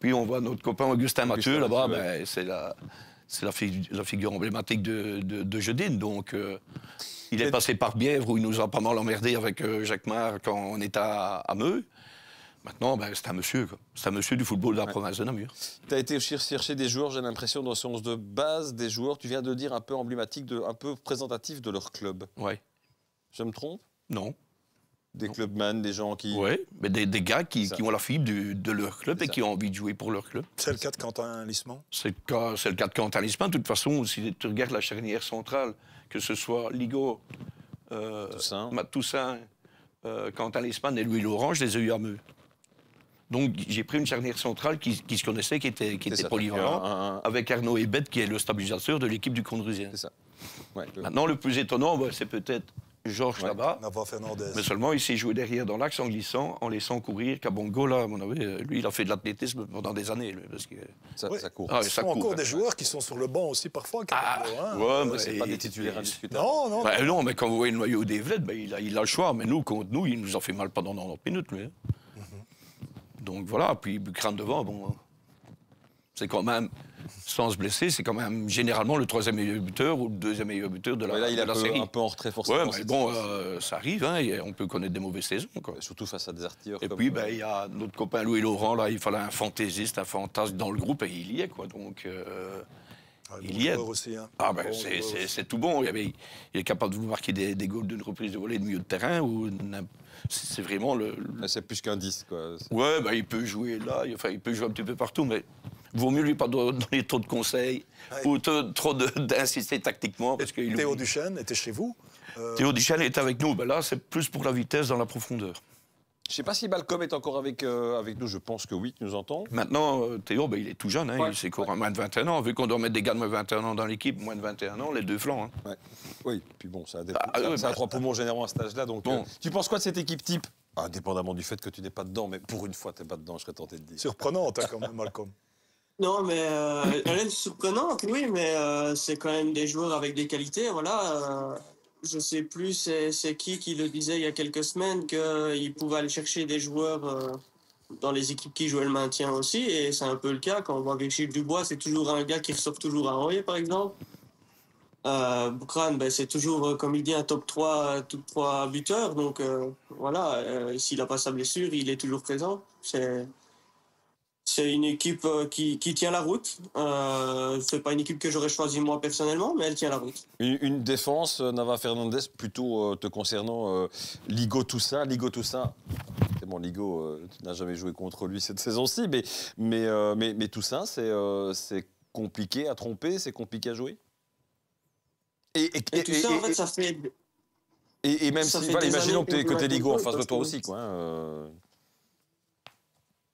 Puis on voit notre copain Augustin Mathieu, là-bas, ben, c'est la figure emblématique de Jeudine. Donc, il est passé par Bièvre, où il nous a pas mal emmerdé avec Jacques Marc quand on était à Meux. Maintenant, ben, c'est un monsieur. C'est un monsieur du football de la province de Namur. Tu as été chercher des joueurs, j'ai l'impression, dans ce 11 de base, des joueurs, tu viens de dire, un peu emblématiques, un peu représentatifs de leur club. Oui. Je me trompe? Non. Des clubman, des gens qui... Oui, mais des gars qui ont la fibre de leur club et qui ont envie de jouer pour leur club. C'est le cas de Quentin Lisman. C'est le cas de Quentin Lisman. De toute façon, si tu regardes la charnière centrale, que ce soit Ligo, Toussaint, Quentin Lisman et Louis-Laurent, je les ai eu à Meux. Donc j'ai pris une charnière centrale qui se connaissait, qui était polyvalente, avec Arnaud Ebet, qui est le stabilisateur de l'équipe du Condrusien. C'est ça. Maintenant, le plus étonnant, c'est peut-être Georges là-bas. Mais seulement, il s'est joué derrière dans l'axe en glissant, en laissant courir. Kabongo, là, à mon avis, lui, il a fait de l'athlétisme pendant des années. Lui, parce que... ça court. Il y a encore des joueurs qui sont sur le banc aussi parfois. Mais c'est pas des titulaires indiscutables. Non, mais quand vous voyez le noyau des Vlettes, il a le choix. Mais nous, contre nous, il nous a fait mal pendant 90 minutes, lui. Donc voilà, puis Bucran devant, c'est quand même, sans se blesser, c'est quand même généralement le 3e meilleur buteur ou le 2e meilleur buteur de la, série. Un peu en retrait forcément. Ouais, mais ça arrive, hein, on peut connaître des mauvaises saisons. Quoi. Surtout face à des artilleurs. Et puis, il y a notre copain Louis Laurent, là, il fallait un fantaisiste, un fantasme dans le groupe, et il y est, quoi. Donc, il y est. Aussi, hein. C'est tout bon. Il est capable de vous marquer des goals d'une reprise de volée de milieu de terrain. C'est vraiment c'est plus qu'un 10, quoi. Ouais, il peut jouer là, il peut jouer un petit peu partout, mais vaut mieux lui pas donner trop de conseils ou trop d'insister tactiquement. Parce que Théo Duchesne était chez vous Théo Duchesne est avec nous. Là, c'est plus pour la vitesse dans la profondeur. Je ne sais pas si Malcolm est encore avec nous, je pense que oui, tu nous entends. Maintenant, Théo, il est tout jeune, hein, il s'est moins de 21 ans. Vu qu'on doit mettre des gars de moins de 21 ans dans l'équipe, moins de 21 ans, les deux flancs. Hein. Oui, puis ça a 3 poumons généralement à cet âge-là. Donc, tu penses quoi de cette équipe type? Indépendamment du fait que tu n'es pas dedans, mais pour une fois, tu n'es pas dedans, je serais tenté de dire. Surprenante, quand même, Malcolm. Non, mais elle est surprenante, oui, mais c'est quand même des joueurs avec des qualités, voilà. Je sais plus c'est qui le disait il y a quelques semaines qu'il pouvait aller chercher des joueurs dans les équipes qui jouaient le maintien aussi, et c'est un peu le cas. Quand on voit Gilles Dubois, c'est toujours un gars qui ressort toujours à envoyer, par exemple. Bucran, c'est toujours, comme il dit, un top 3 buteurs, donc voilà, s'il n'a pas sa blessure, il est toujours présent. C'est une équipe qui tient la route. C'est pas une équipe que j'aurais choisie moi personnellement, mais elle tient la route. Une défense, Nava Fernandez, plutôt te concernant Ligo Toussaint. C'est bon, Ligo, tu n'as jamais joué contre lui cette saison-ci, mais Toussaint, c'est compliqué à tromper, c'est compliqué à jouer. Et Toussaint, en fait, ça fait. Et même si, imaginons que t'es Ligo en face de toi aussi, quoi.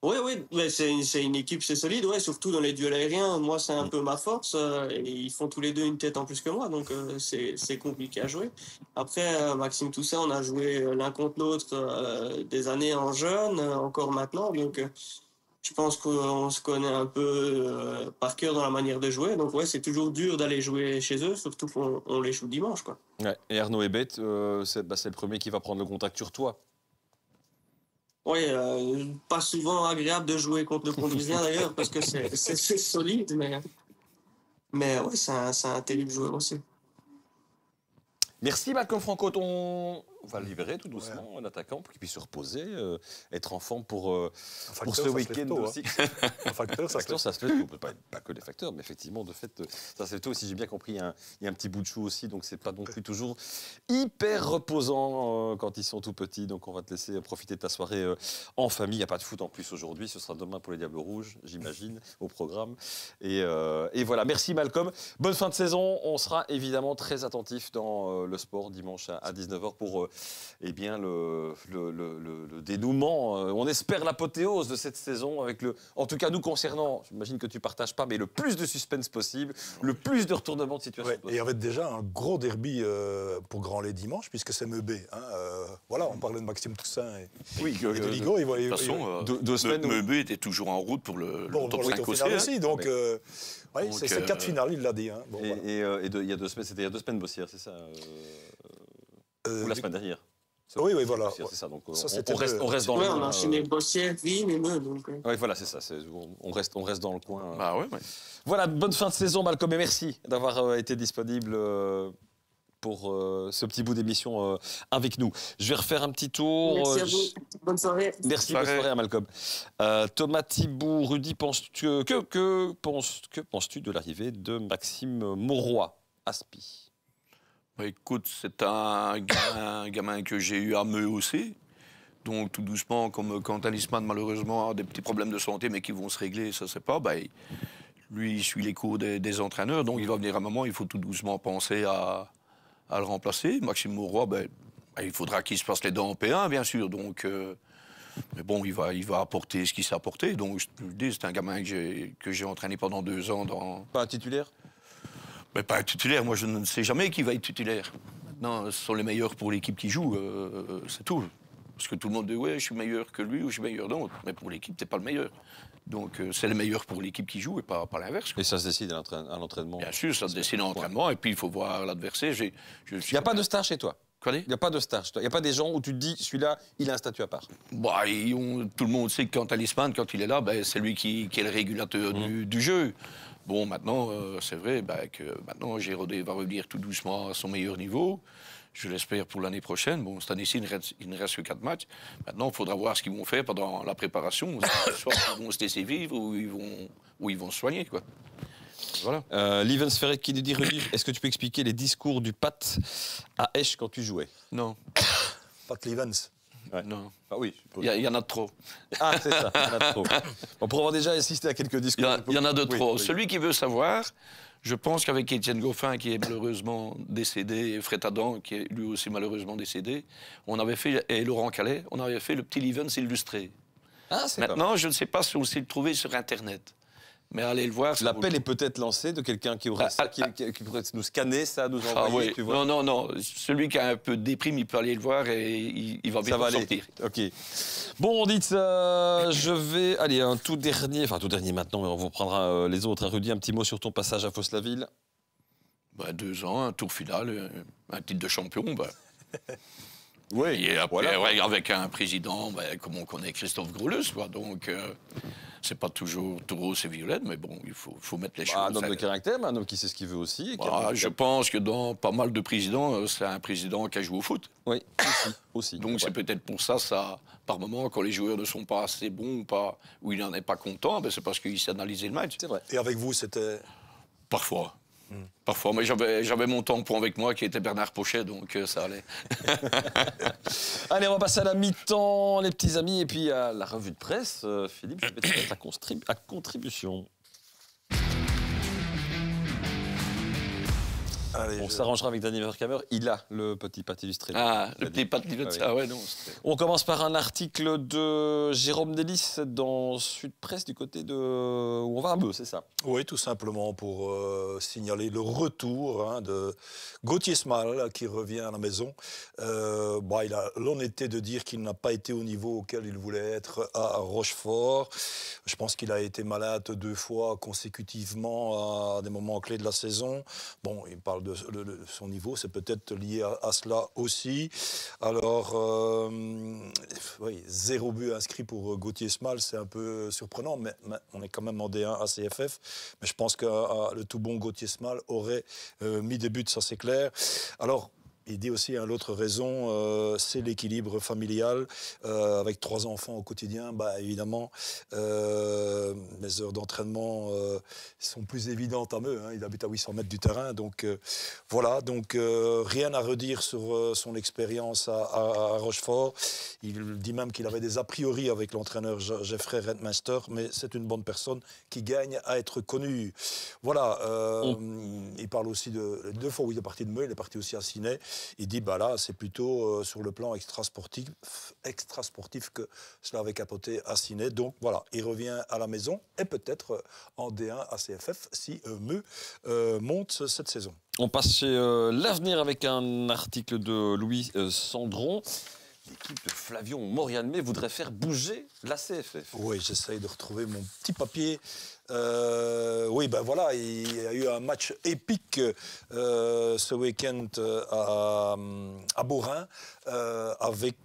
Oui, mais c'est une équipe, c'est solide, surtout dans les duels aériens. Moi, c'est un peu ma force. Et ils font tous les deux une tête en plus que moi, donc c'est compliqué à jouer. Après, Maxime Toussaint, on a joué l'un contre l'autre des années en jeune, encore maintenant. Donc, je pense qu'on se connaît un peu par cœur dans la manière de jouer. Donc, c'est toujours dur d'aller jouer chez eux, surtout qu'on les joue dimanche, quoi. Ouais. Et Arnaud Ebet, c'est le premier qui va prendre le contact sur toi. Oui, pas souvent agréable de jouer contre le Condrusien d'ailleurs, parce que c'est solide, mais c'est un terrible joueur aussi. Merci Malcolm Franco. On va le libérer tout doucement, un attaquant, pour qu'il puisse se reposer, être en forme pour ce week-end aussi. Un facteur, ça se fait tôt. Pas que les facteurs, mais effectivement, de fait, ça se fait tôt. Si j'ai bien compris, il y a un petit bout de chou aussi, donc c'est pas non plus toujours hyper reposant quand ils sont tout petits. Donc on va te laisser profiter de ta soirée en famille. Il n'y a pas de foot en plus aujourd'hui. Ce sera demain pour les Diables Rouges, j'imagine, au programme. Et voilà. Merci Malcolm. Bonne fin de saison. On sera évidemment très attentif dans le sport dimanche à 19h pour le dénouement. On espère l'apothéose de cette saison avec en tout cas nous concernant, j'imagine que tu ne partages pas, mais le plus de suspense possible, le plus de retournements de situation possible. Et il y avait déjà un gros derby pour Grand-Lay dimanche, puisque c'est Meubé. Voilà, on parlait de Maxime Toussaint et de Ligo. De toute façon, 2 semaines, Meubé était toujours en route pour le top 5 aussi. Donc, c'est 4 finales, il l'a dit. Hein. Bon, et il y a 2 semaines, c'était il y a 2 semaines, Bossière, c'est ça ou la semaine dernière. Oui, voilà. C'est ça, donc ça, on reste dans le coin. On a enchaîné Bossière, donc. Oui, voilà, c'est ça. On reste dans le coin. Ouais. Voilà, bonne fin de saison, Malcolm, et merci d'avoir été disponible pour ce petit bout d'émission avec nous. Je vais refaire un petit tour. Merci à vous. Bonne soirée. Merci, bonne soirée à Malcolm. Thomas Thibault, Rudy, que penses-tu de l'arrivée de Maxime Mauroy à Spi? Écoute, c'est un gamin que j'ai eu à Meux aussi. Donc, tout doucement, comme quand Talisman, malheureusement, a des petits problèmes de santé, mais qui vont se régler, ça ne sait pas, lui, il suit les cours des entraîneurs. Donc, il va venir à un moment, il faut tout doucement penser à le remplacer. Maxime Mauroy, il faudra qu'il se passe les dents en P1, bien sûr. Donc, Mais bon, il va apporter ce qu'il sait apporter. Donc, je te le dis, c'est un gamin que j'ai entraîné pendant 2 ans dans... Pas un titulaire? Mais pas un titulaire. Moi, je ne sais jamais qui va être titulaire. Maintenant, ce sont les meilleurs pour l'équipe qui joue. C'est tout. Parce que tout le monde dit, ouais, je suis meilleur que lui ou je suis meilleur d'autre. Mais pour l'équipe, tu n'es pas le meilleur. Donc, c'est le meilleur pour l'équipe qui joue et pas l'inverse. Et ça se décide à l'entraînement? Bien sûr, ça se décide à l'entraînement. Et puis, il faut voir l'adversaire. Il n'y a pas de star chez toi? Il n'y a pas de star. Il n'y a pas des gens où tu te dis, celui-là, il a un statut à part. Bah, tout le monde sait que quand Talisman, quand il est là, ben, c'est lui qui est le régulateur du jeu. Bon, maintenant, c'est vrai que maintenant, Girodet va revenir tout doucement à son meilleur niveau. Je l'espère pour l'année prochaine. Bon, cette année-ci, il ne reste que 4 matchs. Maintenant, il faudra voir ce qu'ils vont faire pendant la préparation. Soit ils vont se laisser vivre ou ils vont se soigner, quoi. Voilà. Livens Ferret qui nous dit, Rudy, est-ce que tu peux expliquer les discours du Pat à Esch quand tu jouais? Non. Pat Livens. Ouais. Non. Ah oui. Il y en a trop. Ah, c'est ça, il y en a trop. Bon, pour avoir déjà assisté à quelques discours... Il y en a de trop. Oui. Celui qui veut savoir, je pense qu'avec Étienne Goffin, qui est malheureusement décédé, et Fred Adam, qui est lui aussi malheureusement décédé, et Laurent Calais, on avait fait le petit Livens illustré. Ah, c'est Maintenant, je ne sais pas si on sait le trouver sur Internet. Mais allez le voir. L'appel est peut-être lancé de quelqu'un qui aurait ça, qui pourrait nous scanner ça, nous envoyer, oui. tu vois. Non. Celui qui a un peu de déprime, il peut aller le voir et il va bien sortir. Ok. Bon, dites, je vais... Allez, un tout dernier maintenant, mais on vous prendra les autres. Rudy, un petit mot sur ton passage à Fos-la-Ville. 2 ans, un tour final, un titre de champion. Oui, et après, avec un président, comme on connaît Christophe Groulus, quoi. Donc, c'est pas toujours tout rose et violette, mais bon, il faut mettre les choses. Un homme de caractère, mais un homme qui sait ce qu'il veut aussi. Je pense que dans pas mal de présidents, c'est un président qui a joué au foot. Oui, aussi. Donc, c'est peut-être pour ça, par moment, quand les joueurs ne sont pas assez bons ou il n'en est pas content, c'est parce qu'il sait analyser le match. C'est vrai. Et avec vous, c'était... Parfois. Parfois, mais j'avais mon tampon avec moi qui était Bernard Pochet, donc ça allait. Allez, on va passer à la mi-temps, les petits amis, et puis à la revue de presse. Philippe, je vais te mettre à contribution. Allez, on s'arrangera avec Danny Verkamer. Il a le petit pâte illustré. Ah, le petit pâte illustré. Ah ouais, non. On commence par un article de Jérôme Delis dans Sud Presse du côté de... où on va un peu, c'est ça? Oui, tout simplement pour signaler le retour de Gauthier Smal qui revient à la maison. Il a l'honnêteté de dire qu'il n'a pas été au niveau auquel il voulait être à Rochefort. Je pense qu'il a été malade 2 fois consécutivement à des moments clés de la saison. Bon, il parle de son niveau, c'est peut-être lié à cela aussi. Alors, 0 but inscrit pour Gauthier Smal, c'est un peu surprenant, mais on est quand même en D1 ACFF. Mais je pense que le tout bon Gauthier Smal aurait mis des buts, ça c'est clair. Alors, il dit aussi l'autre raison, c'est l'équilibre familial. Avec 3 enfants au quotidien, évidemment, les heures d'entraînement sont plus évidentes à eux. Il habite à 800 mètres du terrain. Donc voilà, rien à redire sur son expérience à Rochefort. Il dit même qu'il avait des a priori avec l'entraîneur Jeffrey Redmeister, mais c'est une bonne personne qui gagne à être connue. Voilà, il parle aussi de 2 fois où il est parti de Meaux, il est parti aussi à Ciney. Il dit, là, c'est plutôt sur le plan extrasportif que cela avait capoté à Ciney. Donc voilà, il revient à la maison et peut-être en D1 ACFF si Meaux monte cette saison. On passe chez l'Avenir avec un article de Louis Sandron. L'équipe de Flavion Mauriane-May voudrait faire bouger la CFF. Oui, j'essaye de retrouver mon petit papier. Il y a eu un match épique ce week-end à Beaurain avec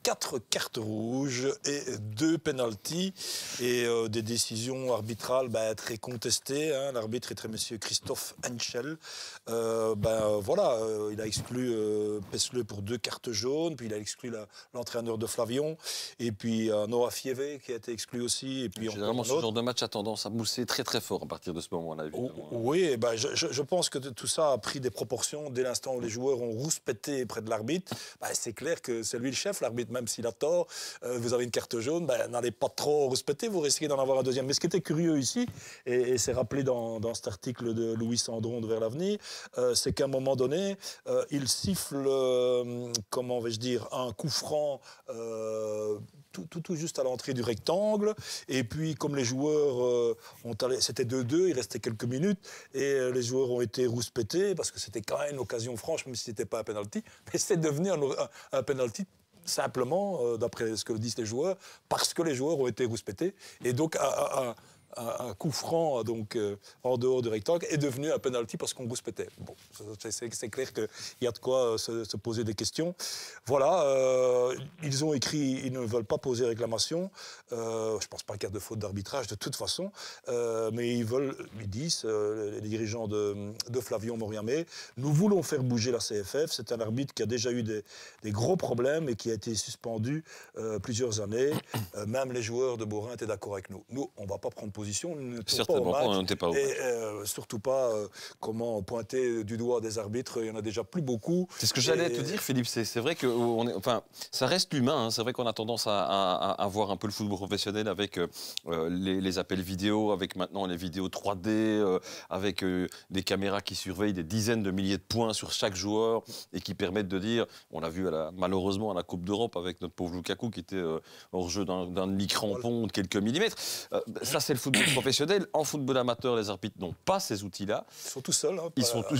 4 cartes rouges et 2 pénaltys et des décisions arbitrales très contestées. L'arbitre est monsieur Christophe Henschel. Il a exclu Pesseleu pour 2 cartes jaunes, puis il a exclu l'entraîneur de Flavion, et puis Noah Fievé qui a été exclu aussi. Et puis généralement, ce genre de match a tendance commence à mousser très très fort à partir de ce moment-là. Oui, ben, je pense que tout ça a pris des proportions dès l'instant où les joueurs ont rouspété près de l'arbitre. Ben, c'est clair que c'est lui le chef, l'arbitre, même s'il a tort. Vous avez une carte jaune, ben, n'allez pas trop rouspéter, vous risquez d'en avoir un deuxième. Mais ce qui était curieux ici, et c'est rappelé dans cet article de Louis Sandron de Vers l'avenir, c'est qu'à un moment donné, il siffle, comment vais-je dire, un coup franc tout juste à l'entrée du rectangle. Et puis, comme les joueurs c'était 2-2, il restait quelques minutes, et les joueurs ont été rouspétés, parce que c'était quand même une occasion franche, même si ce n'était pas un penalty. Mais c'est devenu un penalty simplement, d'après ce que disent les joueurs, parce que les joueurs ont été rouspétés. Et donc, un coup franc donc, en dehors du rectangle est devenu un penalty parce qu'on rouspétait. Bon, c'est clair qu'il y a de quoi se poser des questions. Voilà, ils ont écrit, ils ne veulent pas poser réclamation. Je ne pense pas qu'il y a de faute d'arbitrage de toute façon, mais ils disent, les dirigeants de Flavio Moriamé, nous voulons faire bouger la CFF. C'est un arbitre qui a déjà eu des gros problèmes et qui a été suspendu plusieurs années. Même les joueurs de Borin étaient d'accord avec nous. Nous, on ne va pas prendre position. Certainement pas, on n'était pas au match. Et surtout pas comment pointer du doigt des arbitres, il y en a déjà plus beaucoup. C'est ce que j'allais te dire, Philippe, c'est vrai que ça reste humain, hein. C'est vrai qu'on a tendance à voir un peu le football professionnel avec les appels vidéo, avec maintenant les vidéos 3D, avec des caméras qui surveillent des dizaines de milliers de points sur chaque joueur et qui permettent de dire, on l'a vu malheureusement à la Coupe d'Europe avec notre pauvre Lukaku qui était hors jeu d'un demi-crampon de quelques millimètres. Ça, c'est le football professionnel. En football amateur, les arbitres n'ont pas ces outils-là. Ils sont tout seuls. Hein,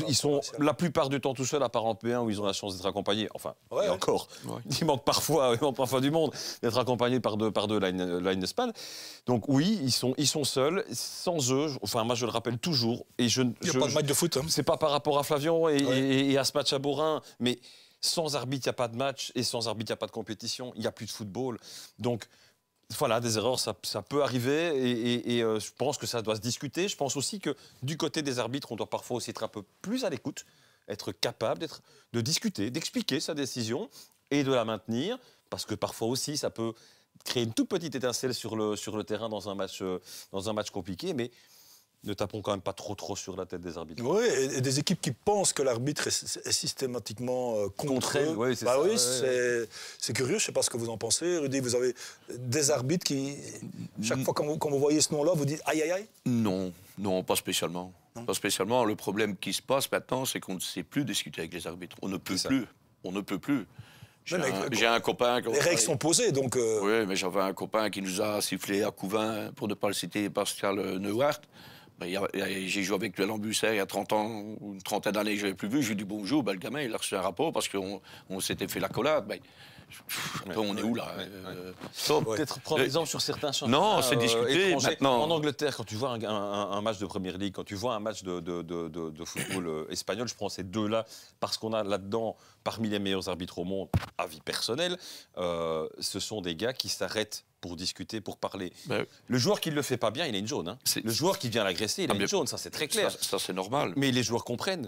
ils sont la plupart du temps tout seuls, à part en P1 où ils ont la chance d'être accompagnés. Enfin, et encore, il manque parfois du monde d'être accompagnés par deux linespan. Donc oui, ils sont seuls. Sans eux, enfin moi je le rappelle toujours. Et il n'y a pas de match de foot. Hein. C'est pas par rapport à Flavion et à ce match à Borin, mais sans arbitre, il n'y a pas de match, et sans arbitre, il n'y a pas de compétition, il n'y a plus de football. Donc voilà, des erreurs, ça peut arriver, et je pense que ça doit se discuter. Je pense aussi que du côté des arbitres, on doit parfois aussi être un peu plus à l'écoute, être capable de discuter, d'expliquer sa décision et de la maintenir, parce que parfois aussi, ça peut créer une toute petite étincelle sur le terrain dans un match compliqué, mais ne tapons quand même pas trop sur la tête des arbitres. Oui, et des équipes qui pensent que l'arbitre est systématiquement contre eux. Oui, c'est curieux, je ne sais pas ce que vous en pensez. Rudy, vous avez des arbitres qui, chaque fois quand vous voyez ce nom-là, vous dites aïe aïe aïe? Non, pas spécialement. Non. Pas spécialement. Le problème qui se passe maintenant, c'est qu'on ne sait plus discuter avec les arbitres. On ne peut plus. J'ai un copain... Les règles sont posées, donc... Oui, mais j'avais un copain qui nous a sifflé à Couvin, pour ne pas le citer, Pascal Neuwart. J'ai joué avec le Lambusser il y a 30 ans, ou une trentaine d'années que je n'avais plus vu. Je lui ai dit bonjour, le gamin, il a reçu un rapport parce qu'on s'était fait la collade. On est où là? Peut-être prendre exemple sur certains championnats. Non, c'est discuté maintenant. En Angleterre, quand tu vois un match de Premier League, quand tu vois un match de football espagnol, je prends ces deux-là parce qu'on a là-dedans, parmi les meilleurs arbitres au monde, avis personnel, ce sont des gars qui s'arrêtent pour discuter, pour parler. Le joueur qui ne le fait pas bien, il a une jaune. Hein. Le joueur qui vient l'agresser, il a une jaune, ça c'est très clair. Ça c'est normal. Mais les joueurs comprennent,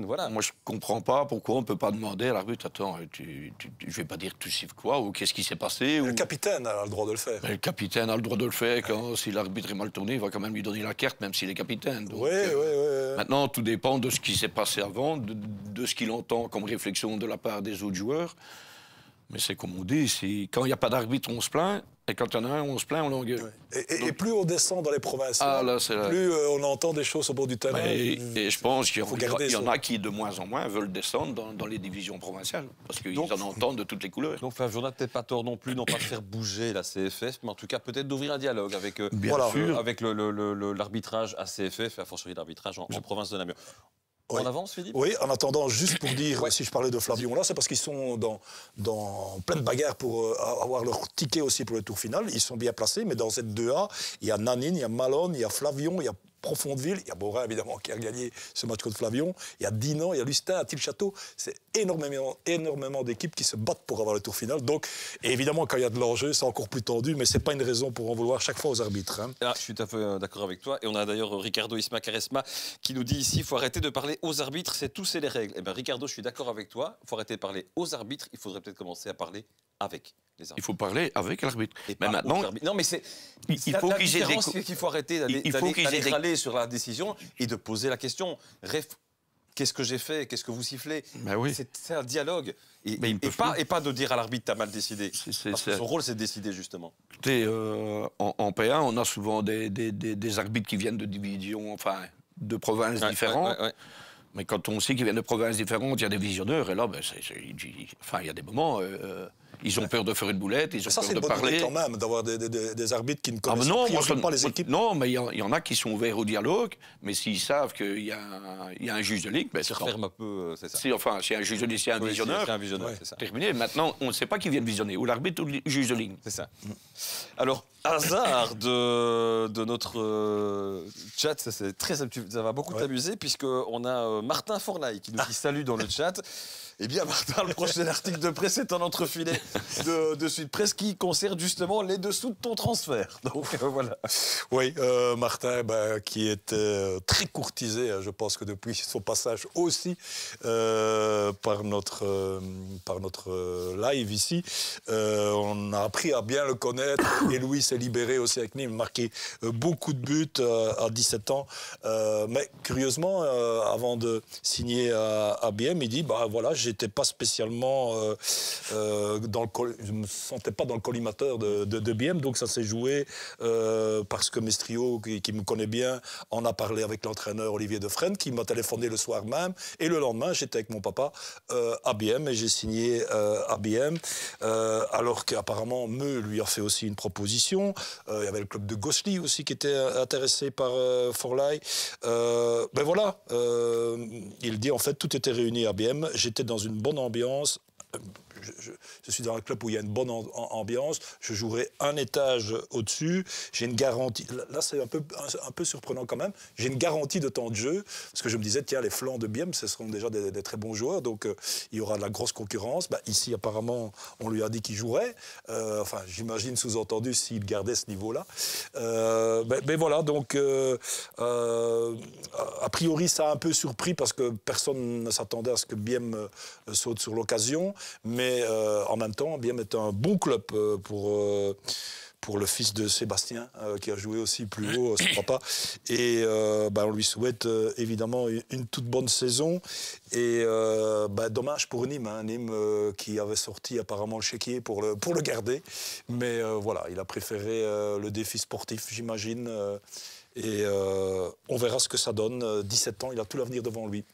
voilà. Moi je ne comprends pas pourquoi on ne peut pas demander à l'arbitre, attends, je ne vais pas dire tu siffles quoi, ou qu'est-ce qui s'est passé. Le capitaine a le droit de le faire. Le capitaine a le droit de le faire, si l'arbitre est mal tourné, il va quand même lui donner la carte, même s'il est capitaine. Oui. Maintenant, tout dépend de ce qui s'est passé avant, de ce qu'il entend comme réflexion de la part des autres joueurs. Mais c'est comme on dit, quand il n'y a pas d'arbitre, on se plaint, et quand il y en a un, on se plaint, on l'engueule. Et plus on descend dans les provinces, plus on entend des choses au bord du terrain. Et je pense qu'il y en a qui, de moins en moins, veulent descendre dans les divisions provinciales, parce qu'ils en entendent de toutes les couleurs. Donc, on n'a peut-être pas tort non plus, non pas de faire bouger la CFF, mais en tout cas, peut-être d'ouvrir un dialogue avec l'arbitrage à CFF, et a fortiori l'arbitrage en province de Namur. On avance, Philippe? Oui, en attendant, juste pour dire, si je parlais de Flavion là, c'est parce qu'ils sont dans pleine bagarre pour avoir leur ticket aussi pour le tour final. Ils sont bien placés, mais dans cette 2A, il y a Nanine, il y a Malone, il y a Flavion, il y a Profondeville, il y a Borin évidemment qui a gagné ce match contre Flavion, il y a Dinan, il y a Lustin, Athil-Château, c'est énormément d'équipes qui se battent pour avoir le tour final. Donc évidemment quand il y a de l'enjeu, c'est encore plus tendu, mais c'est pas une raison pour en vouloir chaque fois aux arbitres. Hein. Ah, je suis tout à fait d'accord avec toi, et on a d'ailleurs Ricardo Isma-Caresma qui nous dit ici, il faut arrêter de parler aux arbitres, c'est tout, c'est les règles. Eh bien Ricardo, je suis d'accord avec toi, il faut arrêter de parler aux arbitres, il faudrait peut-être commencer à parler avec les arbitres. Il faut parler avec l'arbitre. Mais maintenant, non, mais c'est il faut qu'ils aient qu'il faut arrêter d'aller râler sur la décision et de poser la question. Qu'est-ce que j'ai fait? Qu'est-ce que vous sifflez? Ben oui. C'est un dialogue. Et pas de dire à l'arbitre, t'as mal décidé. Parce que son rôle, c'est de décider, justement. Écoutez, en P1, on a souvent des arbitres qui viennent de divisions, enfin, de provinces différentes. Ouais. Mais quand on sait qu'ils viennent de provinces différentes, il y a des visionneurs. Et là, il y a des moments... ils ont peur de faire une boulette, ils ont peur de parler. C'est quand même d'avoir des arbitres qui ne connaissent pas les équipes. Non, mais il y en a qui sont ouverts au dialogue, mais s'ils savent qu'il y a un juge de ligue... Ils se referment un peu, c'est ça. Si un juge de ligue, c'est un visionneur, c'est ça. Terminé. Maintenant, on ne sait pas qui vient visionner, ou l'arbitre ou le juge de ligue. C'est ça. Alors, hasard de notre chat, ça va beaucoup t'amuser, puisqu'on a Martin Forlay qui nous dit salut dans le chat. Eh bien, Martin, le prochain article de presse est un entrefilet de Sud Presse qui concerne justement les dessous de ton transfert. Donc, voilà. Oui, Martin, qui était très courtisé, je pense que depuis son passage aussi par notre live ici, on a appris à bien le connaître. Et Louis s'est libéré aussi avec Nîmes, marqué beaucoup de buts à 17 ans. Mais curieusement, avant de signer à BM, il dit, voilà, j'étais pas spécialement je me sentais pas dans le collimateur de BM, donc ça s'est joué parce que Mestrio, qui me connaît bien, en a parlé avec l'entraîneur Olivier Defresne, qui m'a téléphoné le soir même, et le lendemain j'étais avec mon papa à BM et j'ai signé à BM, alors qu'apparemment Meux lui a fait aussi une proposition. Il y avait le club de Gosselies aussi qui était intéressé par Forlay. Ben voilà, il dit en fait tout était réuni à BM, j'étais dans une bonne ambiance. Je suis dans un club où il y a une bonne ambiance. Je jouerai un étage au-dessus. J'ai une garantie. Là, c'est un peu surprenant quand même. J'ai une garantie de temps de jeu. Parce que je me disais, tiens, les flancs de Bième, ce seront déjà des très bons joueurs. Donc, il y aura de la grosse concurrence. Ici, apparemment, on lui a dit qu'il jouerait. J'imagine sous-entendu s'il gardait ce niveau-là. Mais voilà, donc, a priori, ça a un peu surpris parce que personne ne s'attendait à ce que Bième saute sur l'occasion. Mais en même temps, BM est un bon club pour le fils de Sébastien, qui a joué aussi plus haut, son papa. Et on lui souhaite évidemment une toute bonne saison. Et dommage pour Nîmes, Nîmes qui avait sorti apparemment le chéquier pour le garder. Mais voilà, il a préféré le défi sportif, j'imagine. Et on verra ce que ça donne. 17 ans, il a tout l'avenir devant lui.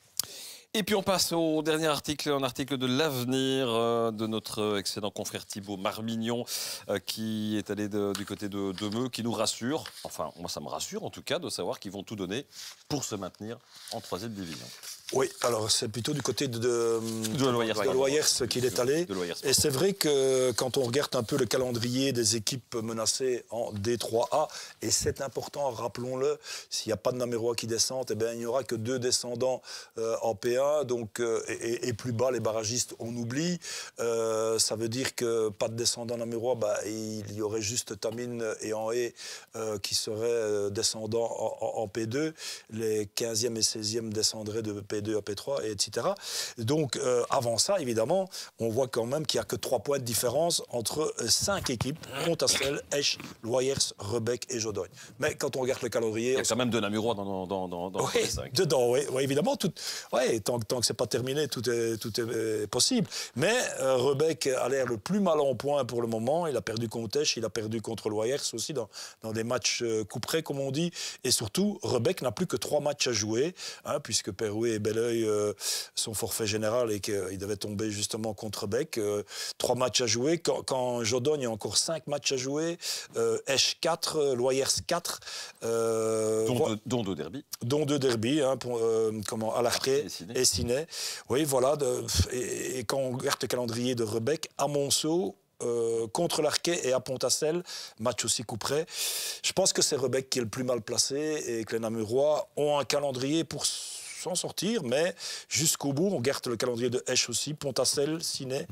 Et puis on passe au dernier article, un article de l'avenir de notre excellent confrère Thibaut Marmignon qui est allé du côté de Meux, qui nous rassure, enfin moi ça me rassure en tout cas de savoir qu'ils vont tout donner pour se maintenir en 3e division. Oui, alors c'est plutôt du côté de Loyers qu'il est allé. Et c'est vrai que quand on regarde un peu le calendrier des équipes menacées en D3A, et c'est important, rappelons-le, s'il n'y a pas de Namérois qui descendent, il n'y aura que 2 descendants en P1, donc, et plus bas, les barragistes, on oublie. Ça veut dire que pas de descendants Namérois, il y aurait juste Tamine et Anhé qui seraient descendants en P2. Les 15e et 16e descendraient de P2 à P3, etc. Donc, avant ça, évidemment, on voit quand même qu'il n'y a que 3 points de différence entre 5 équipes, Pontassel, Esch, Loyers, Rebec et Jodogne. Mais quand on regarde le calendrier... Il y a quand même 2 Namurois dans les 5. Dedans, oui, évidemment. Tant que ce n'est pas terminé, tout est possible. Mais Rebec a l'air le plus mal en point pour le moment. Il a perdu contre Esch, il a perdu contre Loyers aussi dans des matchs couperets, comme on dit. Et surtout, Rebec n'a plus que 3 matchs à jouer, puisque Perouet et Belleuil sont forfait général et qu'il devait tomber justement contre Bec. 3 matchs à jouer. Quand Jodogne a encore 5 matchs à jouer, Esch 4, Loyers 4. Dont 2 derbys. Dont 2 derbys, Alarquet et Ciné. Oui, voilà. Et quand on regarde le calendrier de Rebec, à Monceau, contre l'Arquet et à Pontassel, match aussi couperet. Je pense que c'est Rebec qui est le plus mal placé et que les Namurois ont un calendrier pour s'en sortir, mais jusqu'au bout, on garde le calendrier de Esch aussi, Pontassel, Ciné,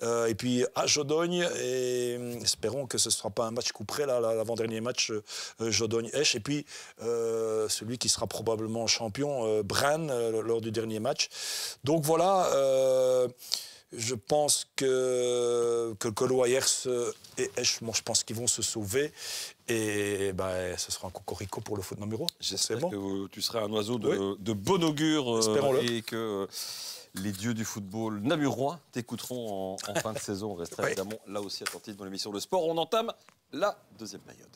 et puis à Jodogne, et espérons que ce ne sera pas un match couperet, l'avant-dernier match, Jodogne-Esch, et puis celui qui sera probablement champion, Brann, lors du dernier match. Donc voilà, Je pense que l'OARS et Esch, moi, je pense qu'ils vont se sauver. Et ben, ce sera un cocorico pour le foot namurois. J'espère que tu seras un oiseau de bon augure et que les dieux du football namurois t'écouteront en fin de saison. On restera évidemment là aussi attentif dans l'émission Le Sport. On entame la deuxième période.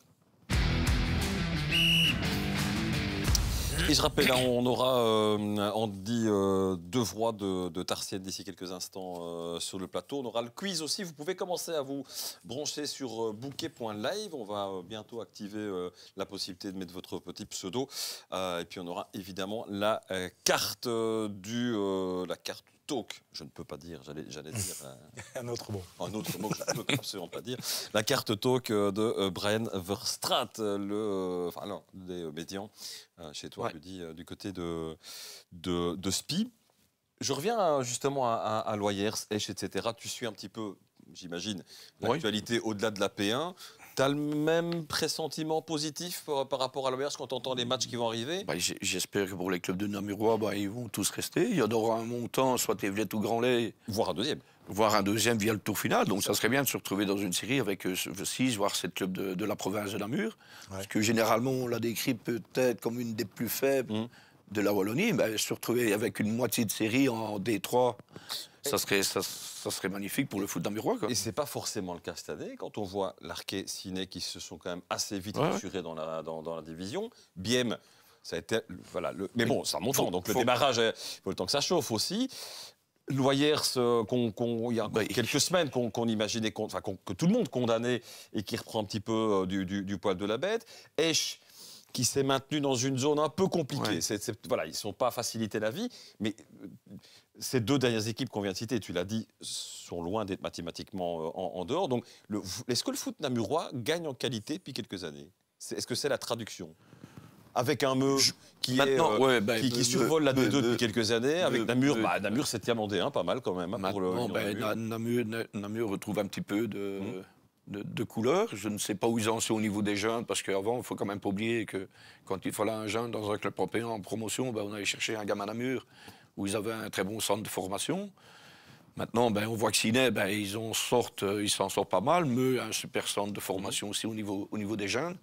Et je rappelle, hein, on aura Andy Devroy de Tarsienne d'ici quelques instants sur le plateau. On aura le quiz aussi. Vous pouvez commencer à vous brancher sur bouquet.live. On va bientôt activer la possibilité de mettre votre petit pseudo. Et puis on aura évidemment la carte la carte talk. Je ne peux pas dire, j'allais dire un autre mot. Un autre mot que je ne peux absolument pas dire. La carte talk de Brian Verstraat, l'un des médians chez toi, je dis, du côté de SPI. Je reviens justement à Loyers, Esch, etc. Tu suis un petit peu, j'imagine, l'actualité au-delà de la P1. Tu as le même pressentiment positif par rapport à Loyers quand tu entends les matchs qui vont arriver? J'espère que pour les clubs de Namurois, ils vont tous rester. Il y en aura un montant, soit Evlet ou Grandlay. Voire un deuxième. Voire un deuxième via le tour final. Donc ça serait bien de se retrouver dans une série avec 6, voire 7 clubs de la province de Namur. Parce que généralement, on l'a décrit peut-être comme une des plus faibles de la Wallonie. Se retrouver avec une moitié de série en D3... Ça serait magnifique pour le foot namurois. Et c'est pas forcément le cas cette année. Quand on voit l'Arquet, Ciné qui se sont quand même assez vite rassurés dans la division. Biem, ça a été... Mais bon, ça monte. Donc le démarrage, il faut le temps que ça chauffe aussi. Loyers, il y a quelques semaines qu'on imaginait, que tout le monde condamnait et qui reprend un petit peu du poil de la bête. Esch, qui s'est maintenu dans une zone un peu compliquée. Ils ne sont pas facilités la vie, mais ces deux dernières équipes qu'on vient de citer, tu l'as dit, sont loin d'être mathématiquement en dehors. Donc, est-ce que le foot namurois gagne en qualité depuis quelques années? Est-ce que c'est la traduction? Avec un Meux qui survole la D2 depuis quelques années, avec Namur, Namur 7e en D1, pas mal quand même. Namur retrouve un petit peu de couleur. Je ne sais pas où ils en sont au niveau des jeunes, parce qu'avant, il ne faut quand même pas oublier que quand il fallait un jeune dans un club européen en promotion, on allait chercher un gamin à Namur, où ils avaient un très bon centre de formation. Maintenant, on voit que Ciné, ils s'en sortent pas mal. Meux a un super centre de formation aussi au niveau des jeunes.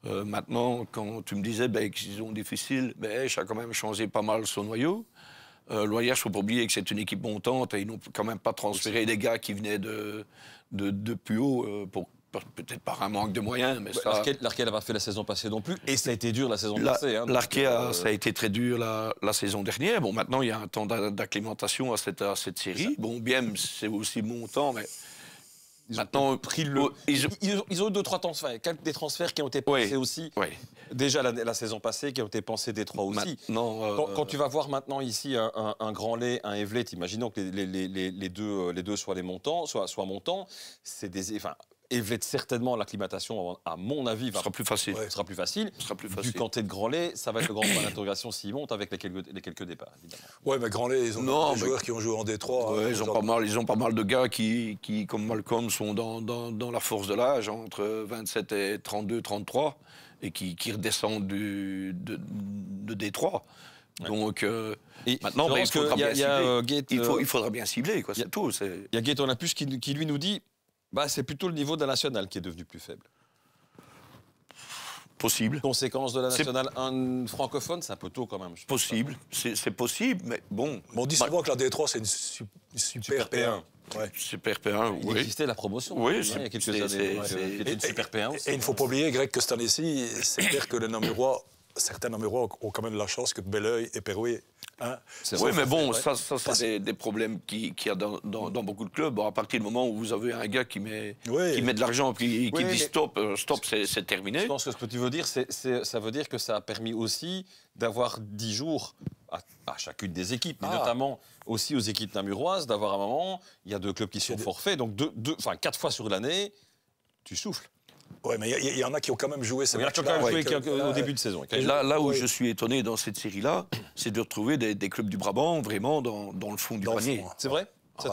Maintenant, quand tu me disais qu'ils ont difficile, Esch a quand même changé pas mal son noyau. Loyers, il ne faut pas oublier que c'est une équipe montante et ils n'ont quand même pas transféré des gars qui venaient de plus haut, peut-être par un manque de moyens. L'Arquet n'a pas fait la saison passée non plus, et ça a été dur la saison passée. L'Arquet, ça a été très dur la saison dernière. Bon, maintenant, il y a un temps d'acclimatation à cette série. Bon, Biem, c'est aussi montant, mais... Ils ont pris ils ont eu 2-3 transferts, des transferts qui ont été pensés aussi. Déjà la saison passée, qui ont été pensés des 3 aussi. Quand tu vas voir maintenant ici un Grandlay, un Evlet, imaginons que les deux soient des montants, soient montants, c'est des... Evlet, certainement, l'acclimatation, à mon avis, sera plus facile. Sera plus facile. Du Cantet de Grandlay, ça va être le grand point d'interrogation s'il monte avec les quelques départs, évidemment. Oui, mais Grandlay, ils ont des joueurs qui ont joué en D3. Ils ont pas mal de gars qui comme Malcolm, sont dans la force de l'âge, entre 27 et 32, 33, et qui redescendent de D3. Donc, maintenant, il faudra bien cibler. C'est tout. Il y a Gaëtan Lapus qui lui nous dit... c'est plutôt le niveau de la nationale qui est devenu plus faible. Possible. Conséquence de la nationale francophone, c'est un peu tôt quand même. Possible, c'est possible, mais bon... On dit souvent que la D3, c'est une super P1. Super P1, Il existait la promotion il y a quelques années. C'était une super P1 aussi. Et il ne faut pas oublier, Greg, que cette année-ci, c'est clair que certains Namurois ont quand même la chance que Belleuil et Perouet... mais bon, ça c'est des problèmes qu'il y a dans beaucoup de clubs. À partir du moment où vous avez un gars qui met de l'argent et qui dit stop, c'est terminé. Je pense que ce que tu veux dire, ça veut dire que ça a permis aussi d'avoir 10 jours à chacune des équipes, mais notamment aussi aux équipes namuroises, d'avoir un moment, il y a 2 clubs qui sont forfaits, donc 4 fois sur l'année, tu souffles. Oui, mais il y en a qui ont quand même joué ces matchs-là. Il y en a qui ont quand même joué au début de saison. Et là où je suis étonné dans cette série-là, c'est de retrouver des clubs du Brabant vraiment dans le fond du panier. C'est vrai?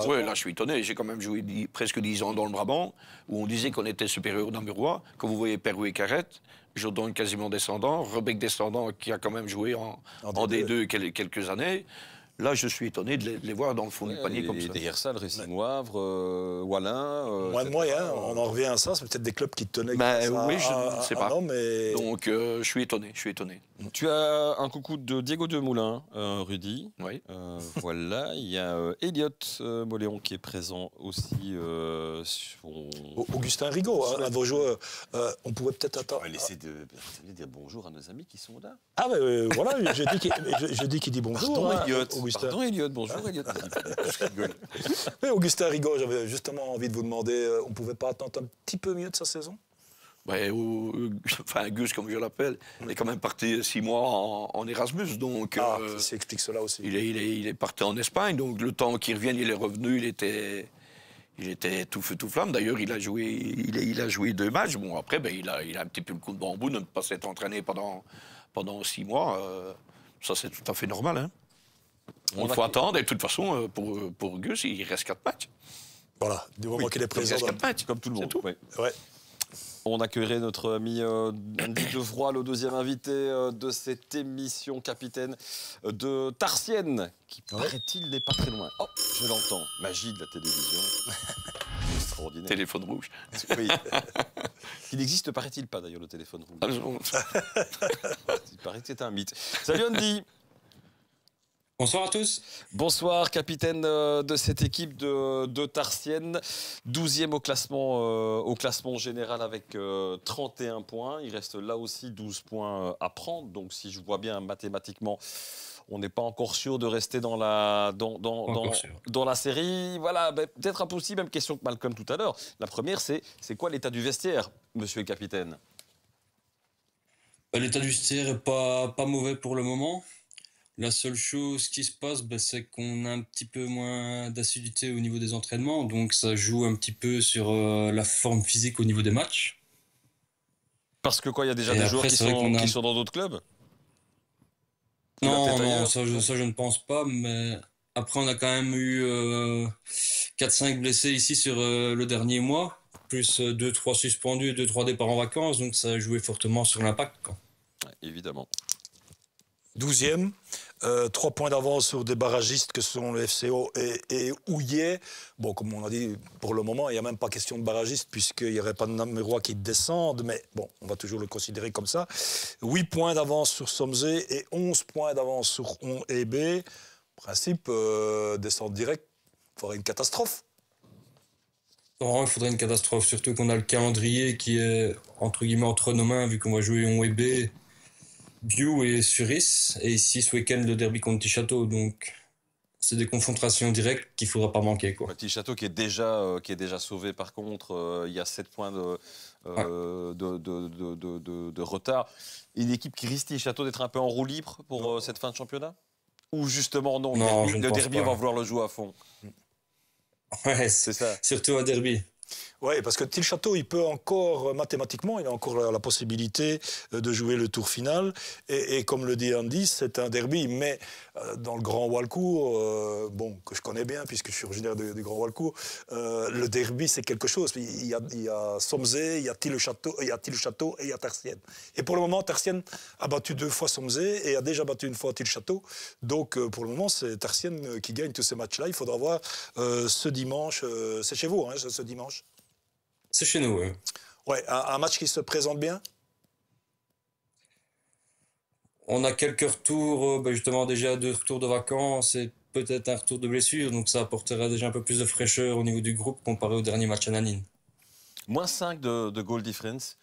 Oui, là je suis étonné. J'ai quand même joué presque 10 ans dans le Brabant, où on disait qu'on était supérieur aux Namurois. Quand vous voyez Perouet et Carrette, Jourdan quasiment descendant, Rebec descendant qui a quand même joué en D2 quelques années. là, je suis étonné de les voir dans le fond du panier comme ça. Derrière ça, le Racing Wavre, Wallin... Moins de moyens, on en revient à ça. C'est peut-être des clubs qui tenaient oui, je ne sais pas. Mais... Donc, je suis étonné. Tu as un coucou de Diego Demoulin, Rudy. Oui. Voilà, il y a Elliot Moléon qui est présent aussi. Augustin Rigaud, un de vos joueurs. On pouvait peut-être attendre. On va laisser dire bonjour à nos amis qui sont là. Ah ben voilà, je dis qu'il dit bonjour. Pardon, Elliot. Augustin. Pardon, Elliot. Bonjour, Elliot. Je rigole. Oui, Augustin Rigaud, j'avais justement envie de vous demander, on pouvait pas attendre un petit peu mieux de sa saison? Enfin, Gus, comme je l'appelle, il est quand même parti 6 mois en Erasmus. Donc, ça explique cela aussi. Il est parti en Espagne, donc le temps qu'il revienne, il est revenu, il était tout feu, tout flamme. D'ailleurs, il a joué 2 matchs. Bon, après, il a un petit peu le coup de bambou de ne pas s'être entraîné pendant 6 mois. Ça, c'est tout à fait normal. Hein. Il faut attendre. Et de toute façon, pour Gus, il reste 4 matchs. Voilà, du moment qu'il est présent. Il reste 4 matchs, comme tout le monde. Tout. Ouais. Ouais. On accueillerait notre ami Andy Devroy, le deuxième invité de cette émission, capitaine de Tarsienne, qui, paraît-il, n'est pas très loin. Oh, je l'entends. Magie de la télévision. Extraordinaire. Téléphone rouge. Oui. Il n'existe, paraît-il, pas, d'ailleurs, le téléphone rouge. Il paraît que c'est un mythe. Salut Andy. Bonsoir à tous. Bonsoir, capitaine de cette équipe de Tarsienne, 12e au classement général avec 31 points. Il reste là aussi 12 points à prendre. Donc, si je vois bien mathématiquement, on n'est pas encore sûr de rester dans la série. Voilà, peut-être un peu aussi, même question que Malcolm tout à l'heure. La première, c'est quoi l'état du vestiaire, monsieur le capitaine? L'état du vestiaire n'est pas mauvais pour le moment. La seule chose qui se passe, c'est qu'on a un petit peu moins d'assiduité au niveau des entraînements, donc ça joue un petit peu sur la forme physique au niveau des matchs. Parce que quoi, il y a déjà des joueurs qui sont dans d'autres clubs? Non, ça je ne pense pas, mais après on a quand même eu 4-5 blessés ici sur le dernier mois, plus 2-3 suspendus, 2-3 départs en vacances, donc ça a joué fortement sur l'impact. Ouais, évidemment. 12e, 3 points d'avance sur des barragistes que sont le FCO et Houillet. Bon, comme on a dit, pour le moment, il n'y a même pas question de barragiste puisqu'il n'y aurait pas de Namurois qui descendent, mais bon, on va toujours le considérer comme ça. 8 points d'avance sur Somzé et 11 points d'avance sur On-EB. Principe, descendre direct, il faudrait une catastrophe. Non, il faudrait une catastrophe, surtout qu'on a le calendrier qui est entre guillemets entre nos mains, vu qu'on va jouer On-EB, Biou et Suris, et ici ce week-end le derby contre Tichâteau, donc c'est des confrontations directes qu'il ne faudra pas manquer. Tichâteau qui est déjà sauvé par contre, il y a 7 points de retard. Une équipe qui risque Tichâteau d'être un peu en roue libre pour cette fin de championnat? Ou justement non, le derby on va vouloir le jouer à fond? Ouais, c'est ça. Surtout un derby. Oui, parce que Tichâteau, il peut encore, mathématiquement, il a encore la possibilité de jouer le tour final. Et comme le dit Andy, c'est un derby. Mais dans le Grand Walcourt, que je connais bien, puisque je suis originaire du Grand Walcourt, le derby, c'est quelque chose. Il y a Somzé, il y a Tille-le-Château et il y a Tarsienne. Et pour le moment, Tarsienne a battu 2 fois Somzé et a déjà battu 1 fois Tille-le-Château. Donc, pour le moment, c'est Tarsienne qui gagne tous ces matchs-là. Il faudra voir ce dimanche. C'est chez vous, hein, ce dimanche? C'est chez nous, oui. Ouais, un match qui se présente bien? On a quelques retours, justement déjà 2 retours de vacances et peut-être un retour de blessure, donc ça apportera déjà un peu plus de fraîcheur au niveau du groupe comparé au dernier match à Nanine. Moins 5 de goal difference,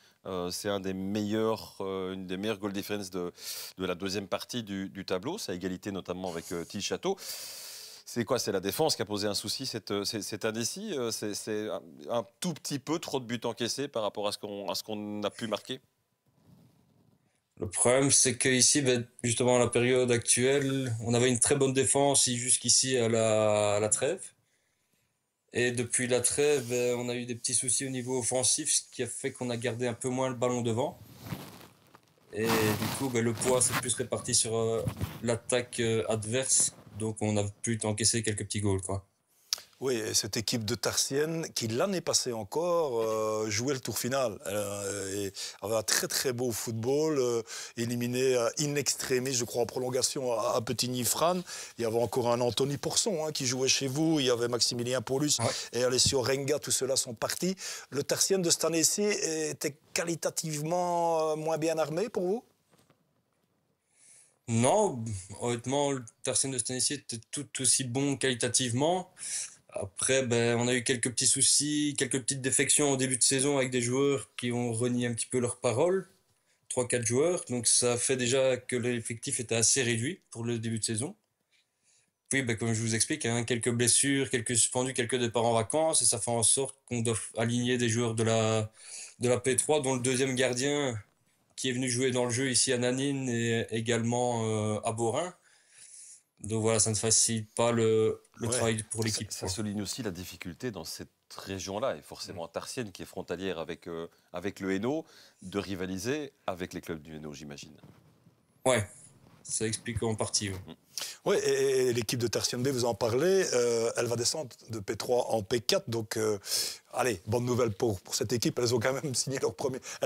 c'est une des meilleures goal difference de la deuxième partie du tableau, c'est à égalité notamment avec Tichâteau. C'est quoi? C'est la défense qui a posé un souci cette année-ci? C'est un tout petit peu trop de buts encaissés par rapport à ce qu'on a pu marquer? Le problème, c'est qu'ici, justement, à la période actuelle, on avait une très bonne défense jusqu'ici à la trêve. Et depuis la trêve, on a eu des petits soucis au niveau offensif, ce qui a fait qu'on a gardé un peu moins le ballon devant. Et du coup, le poids s'est plus réparti sur l'attaque adverse. Donc on a pu encaisser quelques petits goals, quoi. Oui, et cette équipe de Tarsienne, qui l'année passée encore jouait le tour final, et avait un très très beau football, éliminé in extremis, je crois en prolongation à Petigny-Frane. Il y avait encore un Anthony Porson qui jouait chez vous, il y avait Maximilien Paulus et Alessio Renga, tous ceux-là sont partis. Le Tarsienne de cette année-ci était qualitativement moins bien armé pour vous? Non, honnêtement, le Tarsienne de Stanissi était tout aussi bon qualitativement. Après, on a eu quelques petits soucis, quelques petites défections au début de saison avec des joueurs qui ont renié un petit peu leurs paroles. 3-4 joueurs. Donc ça fait déjà que l'effectif était assez réduit pour le début de saison. Puis, comme je vous explique, quelques blessures, quelques suspendus, quelques départs en vacances. Et ça fait en sorte qu'on doit aligner des joueurs de la P3, dont le deuxième gardien qui est venu jouer dans le jeu ici à Nanine et également à Borin. Donc voilà, ça ne facilite pas le travail pour l'équipe. Ça souligne aussi la difficulté dans cette région-là, et forcément Tarsienne, qui est frontalière avec le Hainaut, de rivaliser avec les clubs du Hainaut, j'imagine. Ouais, ça explique en partie. Oui, et l'équipe de Tarsienne B, vous en parlez, elle va descendre de P3 en P4, donc allez, bonne nouvelle pour cette équipe. Elle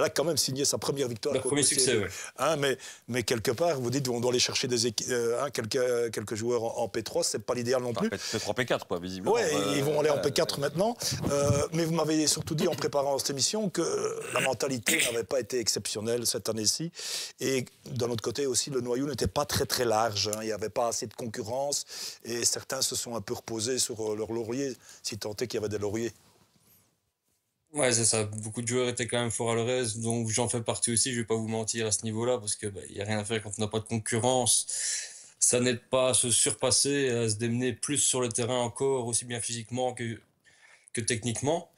a quand même signé sa première victoire. Leur premier succès, oui. Mais quelque part, vous dites on doit aller chercher quelques joueurs en P3, c'est pas l'idéal non plus. P3, P4, quoi, visiblement. Oui, ils vont aller en P4 maintenant. Mais vous m'avez surtout dit en préparant cette émission que la mentalité n'avait pas été exceptionnelle cette année-ci. Et d'un autre côté aussi, le noyau n'était pas très très large. Il n'y avait pas assez de concurrence et certains se sont un peu reposés sur leur laurier, si tant est qu'il y avait des lauriers. Ouais, c'est ça. Beaucoup de joueurs étaient quand même forts à leur aise, donc j'en fais partie aussi, je vais pas vous mentir à ce niveau-là, parce que y a rien à faire quand on n'a pas de concurrence. Ça n'aide pas à se surpasser, à se démener plus sur le terrain encore, aussi bien physiquement que techniquement.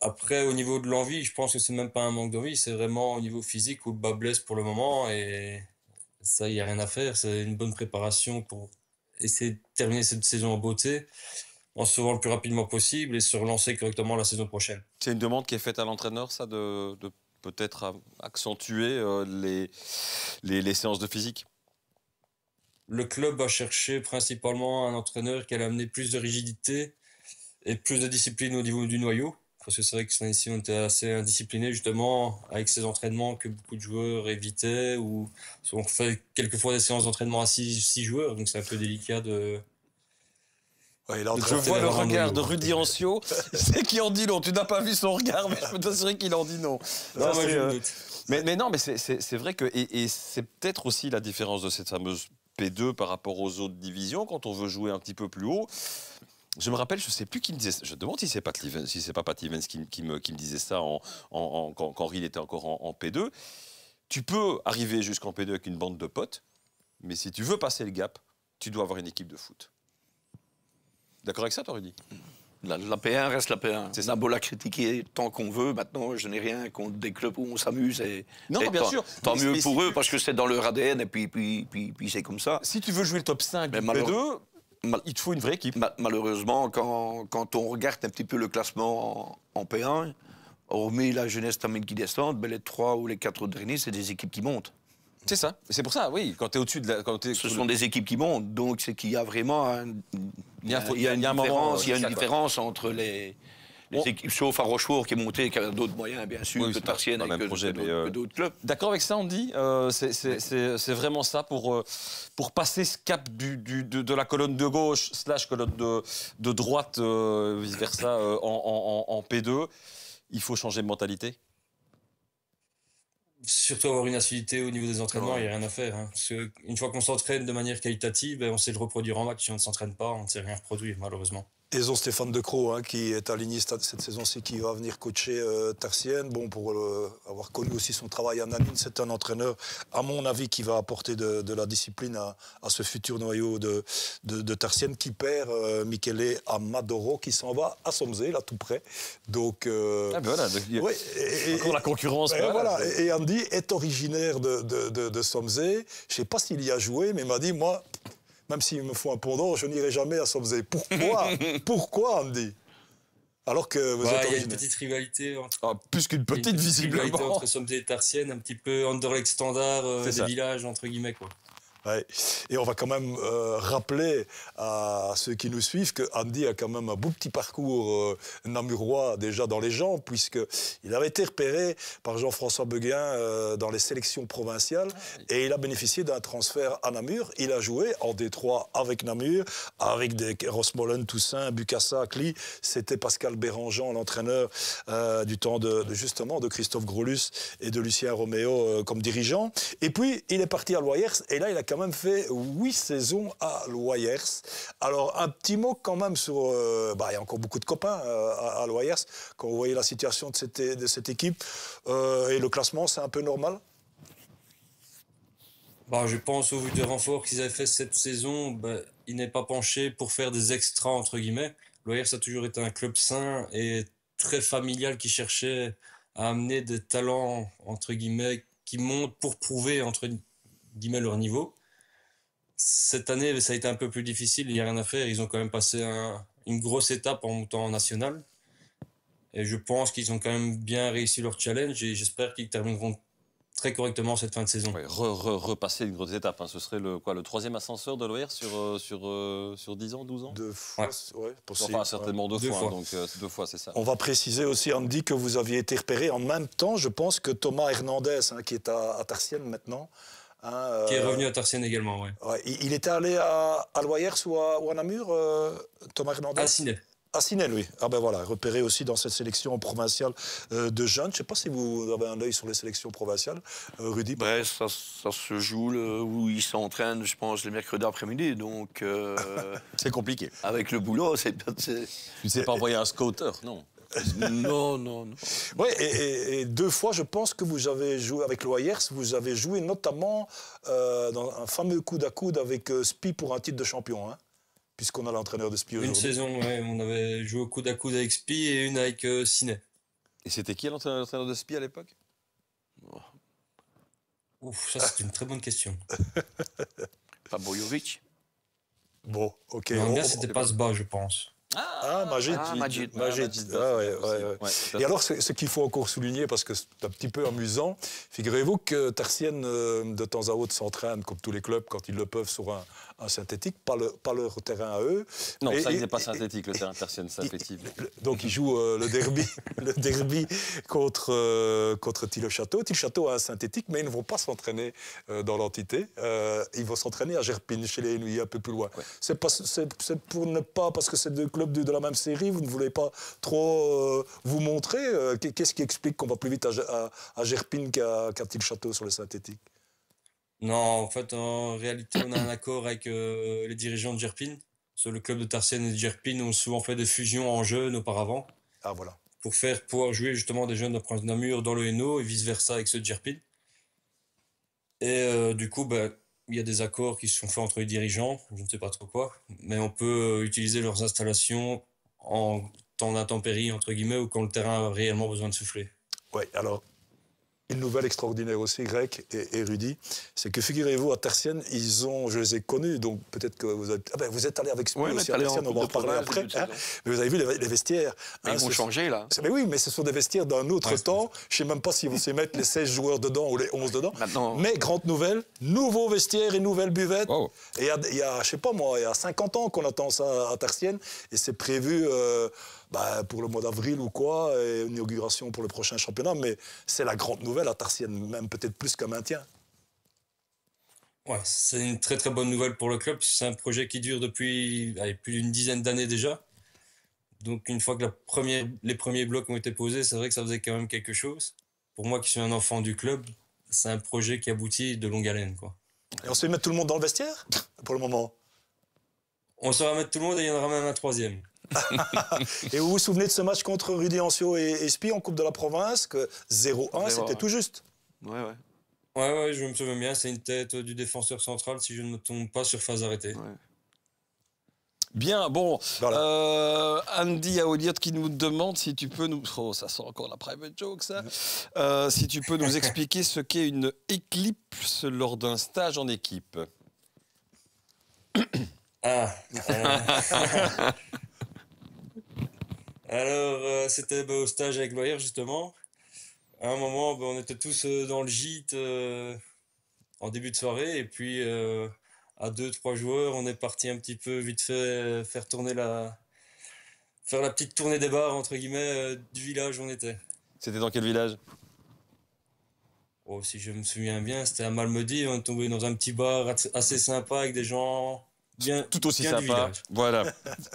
Après, au niveau de l'envie, je pense que c'est même pas un manque d'envie, c'est vraiment au niveau physique où le bas blesse pour le moment, et ça, il n'y a rien à faire. C'est une bonne préparation pour essayer de terminer cette saison en beauté, en se relançant le plus rapidement possible et se relancer correctement la saison prochaine. C'est une demande qui est faite à l'entraîneur, ça, de peut-être accentuer les séances de physique? Le club a cherché principalement un entraîneur qui allait amener plus de rigidité et plus de discipline au niveau du noyau. Parce que c'est vrai que cette année-ci, on était assez indiscipliné justement avec ces entraînements que beaucoup de joueurs évitaient, ou on fait quelquefois des séances d'entraînement à 6 joueurs, donc c'est un peu délicat de... Ouais, je vois le regard de Rudy Ancio, c'est qui en dit non. Tu n'as pas vu son regard, mais je peux t'assurer qu'il en dit non. Non, moi, mais c'est vrai que et c'est peut-être aussi la différence de cette fameuse P2 par rapport aux autres divisions quand on veut jouer un petit peu plus haut. Je me rappelle, je ne sais plus qui me disait ça. Je me demande si c'est pas Pat Evans qui me disait ça quand Henry était encore en P2. Tu peux arriver jusqu'en P2 avec une bande de potes, mais si tu veux passer le gap, tu dois avoir une équipe de foot. D'accord avec ça, toi, Rudy? La P1 reste la P1. On a beau la critiquer tant qu'on veut. Maintenant, je n'ai rien contre des clubs où on s'amuse. Non, bien sûr. Tant mieux pour eux, parce que c'est dans leur ADN, et puis c'est comme ça. Si tu veux jouer le top 5 du P2, il te faut une vraie équipe. Malheureusement, quand on regarde un petit peu le classement en P1, hormis la jeunesse tamine qui descend, les 3 ou les 4 derniers, c'est des équipes qui montent. C'est ça. C'est pour ça, oui, quand tu es au-dessus de la... Ce sont des équipes qui montent, donc c'est qu'il y a vraiment il y a une différence entre les équipes, sauf à Rochefort qui est monté, qui a d'autres moyens, bien sûr, que Tarsienne et que d'autres clubs. D'accord avec ça, Andy? C'est vraiment ça pour passer ce cap de la colonne de gauche / colonne de droite, vice-versa, en P2. Il faut changer de mentalité? Surtout avoir une assiduité au niveau des entraînements, il n'y a rien à faire. Parce qu'une fois qu'on s'entraîne de manière qualitative, on sait le reproduire en match. Si on ne s'entraîne pas, on ne sait rien reproduire, malheureusement. Et ils ont Stéphane Decroix qui est aligné cette saison-ci, qui va venir coacher Tarsienne. Bon, pour avoir connu aussi son travail à Nanine, c'est un entraîneur, à mon avis, qui va apporter de la discipline à ce futur noyau de Tarsienne, qui perd Michele Amadoro, qui s'en va à Somzé, là tout près. Donc, voilà, encore la concurrence. Voilà. Et Andy est originaire de Somzé. Je ne sais pas s'il y a joué, mais il m'a dit, moi... Même s'il me faut un pont d'or, je n'irai jamais à Somzé. Pourquoi? Pourquoi, Andy? Alors que vous êtes il y a une petite rivalité plus qu'une petite, visiblement. Rivalité entre Somzé et Tarsienne, un petit peu Anderlecht standard des villages, entre guillemets, quoi. Ouais. Et on va quand même rappeler à ceux qui nous suivent que Andy a quand même un beau petit parcours namurois déjà dans les jambes, puisqu'il avait été repéré par Jean-François Beguin dans les sélections provinciales et il a bénéficié d'un transfert à Namur. Il a joué en D3 avec Namur, avec des Rosmolen, Toussaint, Bukassa, Cli. C'était Pascal Bérangean, l'entraîneur du temps justement de Christophe Grolus et de Lucien Roméo comme dirigeant. Et puis, il est parti à Loyers et là, il a quand même fait 8 saisons à Loyers. Alors, un petit mot quand même sur... il y a encore beaucoup de copains à Loyers. Quand vous voyez la situation de cette équipe et le classement, c'est un peu normal? Je pense au vu des renforts qu'ils avaient fait cette saison, il n'est pas penché pour faire des extras, entre guillemets. Loyers a toujours été un club sain et très familial qui cherchait à amener des talents, entre guillemets, qui montent pour prouver, entre guillemets, leur niveau. Cette année, ça a été un peu plus difficile, il n'y a rien à faire. Ils ont quand même passé une grosse étape en montant en national. Et je pense qu'ils ont quand même bien réussi leur challenge et j'espère qu'ils termineront très correctement cette fin de saison. Ouais, repasser une grosse étape, hein. Ce serait le 3e ascenseur de l'OR sur 10 ans, 12 ans? 2 fois, ouais, possible. Enfin, certainement deux fois. Hein, donc 2 fois, c'est ça. On va préciser aussi, Andy, que vous aviez été repéré en même temps, je pense, que Thomas Hernandez, qui est à Tarsienne maintenant. Qui est revenu à Tarsienne également, oui. Ouais, il était allé à Loyers ou à Namur, Thomas Hernandez? À Ciné. À Ciné, oui. Ah ben voilà, repéré aussi dans cette sélection provinciale de jeunes. Je ne sais pas si vous avez un œil sur les sélections provinciales, Rudy. Ça se joue où ils s'entraînent, je pense, les mercredis après-midi. Donc, c'est compliqué. Avec le boulot, c'est... Tu ne sais pas envoyer un scouter, non? Non. Oui, et 2 fois, je pense que vous avez joué avec Loyers. Vous avez joué notamment dans un fameux coude à coude avec Spi pour un titre de champion, hein, puisqu'on a l'entraîneur de Spi aujourd'hui. Une saison, ouais, on avait joué au coude à coude avec Spi et une avec Ciné. Et c'était qui l'entraîneur de Spi à l'époque? Ça c'est une très bonne question. Pas Bojovic. Bon, ok. Non, c'était pas Sba, je pense. Majid. Majid. Ouais. Et alors, ce qu'il faut encore souligner, parce que c'est un petit peu amusant, figurez-vous que Tarsienne, de temps à autre, s'entraîne, comme tous les clubs, quand ils le peuvent, sur un synthétique, pas leur terrain à eux. Non, ça, il n'est pas synthétique, le terrain Tarsienne, ça, effectivement. Donc, ils jouent le derby contre Tille-le-Château. Tille-le-Château a un synthétique, mais ils ne vont pas s'entraîner dans l'entité. Ils vont s'entraîner à Gerpine, chez les Hennuis, un peu plus loin. Ouais. C'est pour ne pas, parce que c'est 2 clubs de la même série, vous ne voulez pas trop vous montrer. Qu'est-ce qui explique qu'on va plus vite à Gerpine qu'à Tille-le-Château sur le synthétique? Non, en fait, en réalité, on a un accord avec les dirigeants de Gerpine. Sur le club de Tarsienne et de Gerpine ont souvent fait des fusions en jeunes auparavant. Ah, voilà. Pour pouvoir jouer justement des jeunes de Prince Namur dans le Hainaut et vice-versa avec ceux de Gerpine. Et du coup, il y a des accords qui se sont faits entre les dirigeants, je ne sais pas trop quoi, mais on peut utiliser leurs installations en temps d'intempérie, entre guillemets, ou quand le terrain a réellement besoin de souffler. Oui, alors, une nouvelle extraordinaire aussi, Greg et Rudy, c'est que figurez-vous, à Tarsienne, je les ai connus, donc peut-être que vous êtes allé avec Spi aussi à Tarsienne, on va en parler après. Mais vous avez vu les vestiaires. Ils vont changer, là. Mais oui, mais ce sont des vestiaires d'un autre temps. Je ne sais même pas si vous savez mettre les 16 joueurs dedans ou les 11 dedans. Maintenant... Mais grande nouvelle, nouveau vestiaire et nouvelle buvette. Oh. Et il y a, je sais pas moi, il y a 50 ans qu'on attend ça à Tarsienne, et c'est prévu... pour le mois d'avril ou quoi, et une inauguration pour le prochain championnat, mais c'est la grande nouvelle à Tarsienne, même peut-être plus qu'un maintien. Ouais, c'est une très très bonne nouvelle pour le club. C'est un projet qui dure depuis plus d'une dizaine d'années déjà. Donc une fois que les premiers blocs ont été posés, c'est vrai que ça faisait quand même quelque chose. Pour moi qui suis un enfant du club, c'est un projet qui aboutit de longue haleine, quoi. Et on se fait mettre tout le monde dans le vestiaire pour le moment? On saura mettre tout le monde et il y en aura même un 3e. Et vous vous souvenez de ce match contre Rudy Ancio et Spi en Coupe de la Province, que 0-1, c'était tout juste? Ouais, je me souviens bien, c'est une tête du défenseur central, si je ne me trompe pas, sur phase arrêtée. Ouais. Bien, bon, voilà. Andy Aoliot qui nous demande si tu peux nous... Oh, ça sent encore la private joke, ça. Si tu peux nous expliquer ce qu'est une éclipse lors d'un stage en équipe. Alors, c'était au stage avec Loyer, justement. À un moment, on était tous dans le gîte en début de soirée. Et puis, à 2-3 joueurs, on est parti un petit peu vite fait faire la petite tournée des bars, entre guillemets, du village où on était. C'était dans quel village? Oh, si je me souviens bien, c'était à Malmedy. On est tombé dans un petit bar assez sympa avec des gens tout aussi bien du sympa. village. Voilà.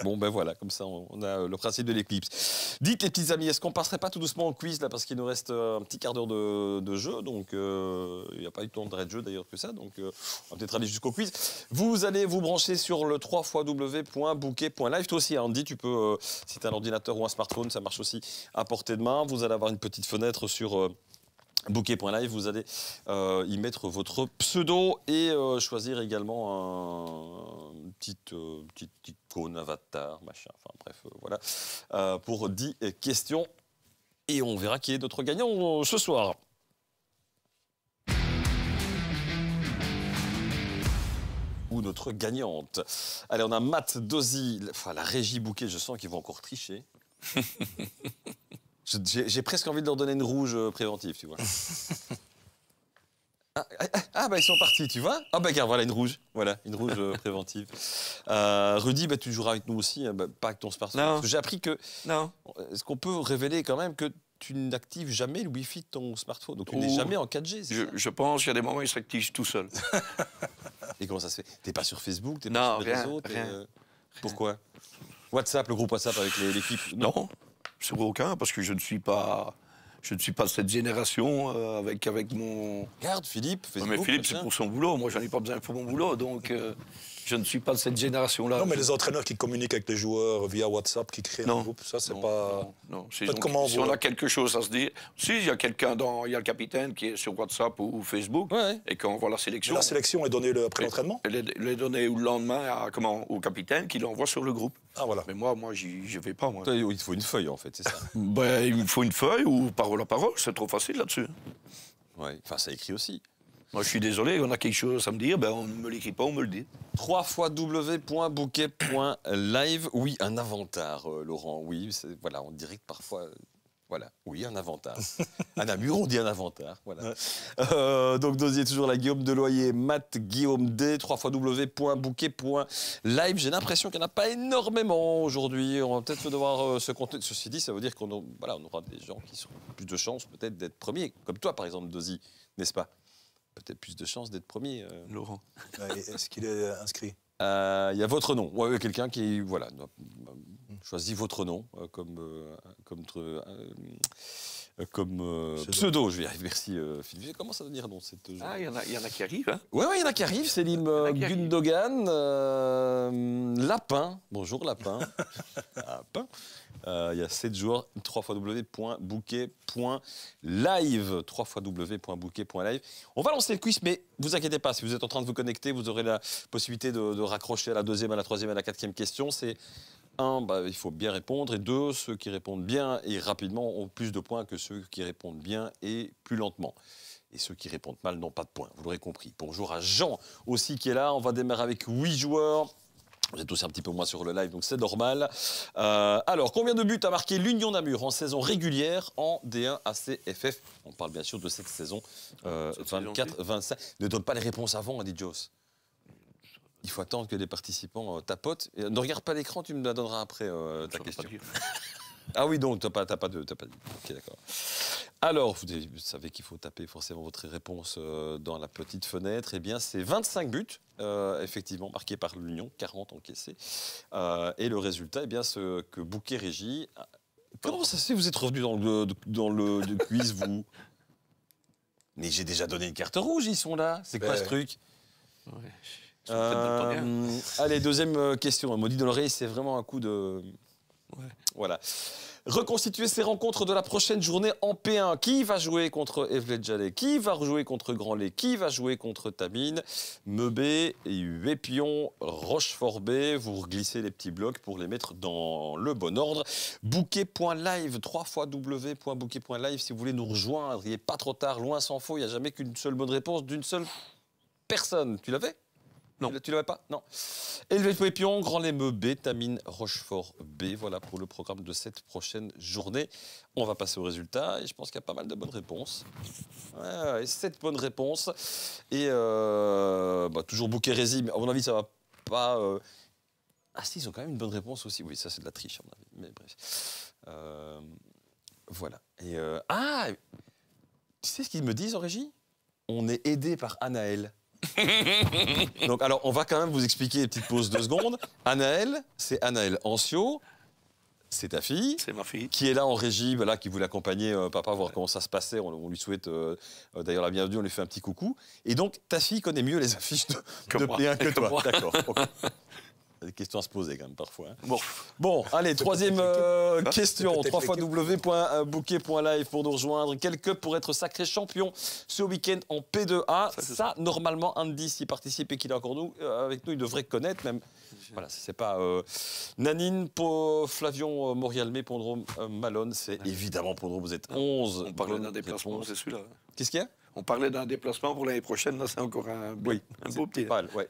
Bon, ben voilà, comme ça, on a le principe de l'éclipse. Dites, les petits amis, est-ce qu'on passerait pas tout doucement au quiz, là, parce qu'il nous reste un petit quart d'heure de jeu, donc il n'y a pas eu tant d'arrêt de jeu, d'ailleurs, que ça, donc on va peut-être aller jusqu'au quiz. Vous allez vous brancher sur le www.bouquet.live. Toi aussi, Andy, tu peux, si tu as un ordinateur ou un smartphone, ça marche aussi à portée de main. Vous allez avoir une petite fenêtre sur... Bouquet.live, vous allez y mettre votre pseudo et choisir également un petit icône, avatar, machin, enfin bref, voilà, pour 10 questions. Et on verra qui est notre gagnant ce soir. Ou notre gagnante. Allez, on a Matt, Dozy, enfin la régie Bouquet, je sens qu'ils vont encore tricher. J'ai presque envie de leur donner une rouge préventive, tu vois. Bah ils sont partis, tu vois. Ah bah regarde, voilà une rouge. Voilà, une rouge préventive. Rudy, bah, tu joueras avec nous aussi, bah, pas avec ton smartphone. J'ai appris que... Non. Est-ce qu'on peut révéler quand même que tu n'actives jamais le Wi-Fi de ton smartphone? Donc tu n'es jamais en 4G, c'est ça? Je pense qu'il y a des moments où il s'active tout seul. Et comment ça se fait? T'es pas sur Facebook? T'es pas sur les réseaux? Pourquoi? WhatsApp, le groupe WhatsApp avec l'équipe? Non, sur aucun, parce que je ne suis pas de cette génération avec mon... Regarde, Philippe, Facebook, mais Philippe, c'est pour son boulot. Moi, j'en ai pas besoin pour mon boulot, donc je ne suis pas de cette génération-là. Non, mais les entraîneurs qui communiquent avec les joueurs via WhatsApp, qui créent un groupe, ça, c'est pas... Non. Si on a quelque chose à se dire... Si, il y a quelqu'un il y a le capitaine qui est sur WhatsApp ou Facebook, et quand on voit la sélection... Mais la sélection est donnée après l'entraînement? Elle est donnée le lendemain au capitaine qui l'envoie sur le groupe. Ah, voilà. Mais moi, je vais pas, moi. Il te faut une feuille, en fait, c'est ça? Ben, il me faut une feuille ou parole à parole, c'est trop facile là-dessus. Ouais, enfin, ça écrit aussi. Moi, je suis désolé, on a quelque chose à me dire, ben, on ne me l'écrit pas, on me le dit. www.bouquet.live. Oui, un avatar, Laurent. Oui, voilà, on dirait que parfois... Voilà, oui, un avatar. À Namur, on dit un avatar. Voilà. Ouais. Donc, Dozier, toujours là, Guillaume Deloyer, Matt, Guillaume D, www.bouquet.live. J'ai l'impression qu'il n'y en a pas énormément aujourd'hui. On va peut-être devoir se compter. Ceci dit, ça veut dire qu'on aura des gens qui auront plus de chances peut-être d'être premiers. Comme toi, par exemple, Dozier, n'est-ce pas? Peut-être plus de chances d'être premier. Laurent. Est-ce qu'il est inscrit? Il y a votre nom. Ouais, quelqu'un qui, voilà, choisit votre nom comme pseudo. Je vais y arriver. Merci, Philippe. Comment ça veut dire, non, cette journée? Ah, il y en a qui arrivent, hein? Oui, il y en a qui arrivent. Céline Gundogan, Lapin. Bonjour, Lapin. Lapin. Il y a 7 joueurs, www.bouquet.live, www.bouquet.live. On va lancer le quiz, mais vous inquiétez pas, si vous êtes en train de vous connecter, vous aurez la possibilité de raccrocher à la deuxième, à la troisième, à la quatrième question. C'est 1, il faut bien répondre, et 2, ceux qui répondent bien et rapidement ont plus de points que ceux qui répondent bien et plus lentement. Et ceux qui répondent mal n'ont pas de points, vous l'aurez compris. Bonjour à Jean aussi qui est là. On va démarrer avec 8 joueurs. Vous êtes aussi un petit peu moins sur le live, donc c'est normal. Alors, combien de buts a marqué l'Union Namur en saison régulière en D1 ACFF? On parle bien sûr de cette saison 24-25. Ne donne pas les réponses avant, a dit Joss. Il faut attendre que les participants tapotent. Et ne regarde pas l'écran, tu me la donneras après ta question. Ah oui, donc t'as pas dit. Ok, d'accord. Alors, vous savez qu'il faut taper forcément votre réponse dans la petite fenêtre. Eh bien, c'est 25 buts, effectivement, marqués par l'Union, 40 encaissés. Et le résultat, eh bien, ce que Bouquet Régie... Comment ça se fait, vous êtes revenu dans le quiz, vous? Mais j'ai déjà donné une carte rouge, ils sont là. C'est quoi ce truc? Allez, deuxième question. Maudit dans l'oreille, c'est vraiment un coup de... Ouais. Voilà. Reconstituer ces rencontres de la prochaine journée en P1. Qui va jouer contre Evledjalé? Qui va jouer contre Grandlay? Qui va jouer contre Tabine? Meubé, Épion, Rochefort-B. Vous glissez les petits blocs pour les mettre dans le bon ordre. Bouquet.live, www.bouquet.live. Si vous voulez nous rejoindre, il n'est pas trop tard, loin s'en faut. Il n'y a jamais qu'une seule bonne réponse d'une seule personne. Tu l'avais? Non. Tu l'avais pas? Non. Élevé Pépion, Grand Lémeux B, Tamine, Rochefort B. Voilà pour le programme de cette prochaine journée. On va passer aux résultats et je pense qu'il y a pas mal de bonnes réponses. Ouais, 7 bonnes réponses. Et toujours Bouquet-Rési, mais à mon avis, ça va pas... Ah si, ils ont quand même une bonne réponse aussi. Oui, ça c'est de la triche, à mon avis. Mais bref. Voilà. Et tu sais ce qu'ils me disent en régie? On est aidé par Anaël. Donc, alors, on va quand même vous expliquer une petite pause de 2 secondes. Anaël, c'est Anaël Ancio, c'est ta fille. C'est ma fille. Qui est là en régie, voilà, qui voulait accompagner papa, voir comment ça se passait. On lui souhaite d'ailleurs la bienvenue, on lui fait un petit coucou. Et donc, ta fille connaît mieux les affiches de P1 que toi. D'accord. Okay. Des questions à se poser quand même parfois. Hein. Bon, allez, troisième question. www.bouquet.live pour nous rejoindre. Quel club pour être sacré champion ce week-end en P2A? Ça, normalement, Andy s'y participe et qu'il est encore avec nous, il devrait connaître même. Voilà, c'est pas Nanine, Flavion, Morialmé, Pondrome, Malone. C'est évidemment Pondrome, vous êtes 11. On parlait d'un déplacement, c'est celui-là. Qu'est-ce qu'il y a? On parlait d'un déplacement pour l'année prochaine, là c'est encore un beau petit. Pas mal, ouais.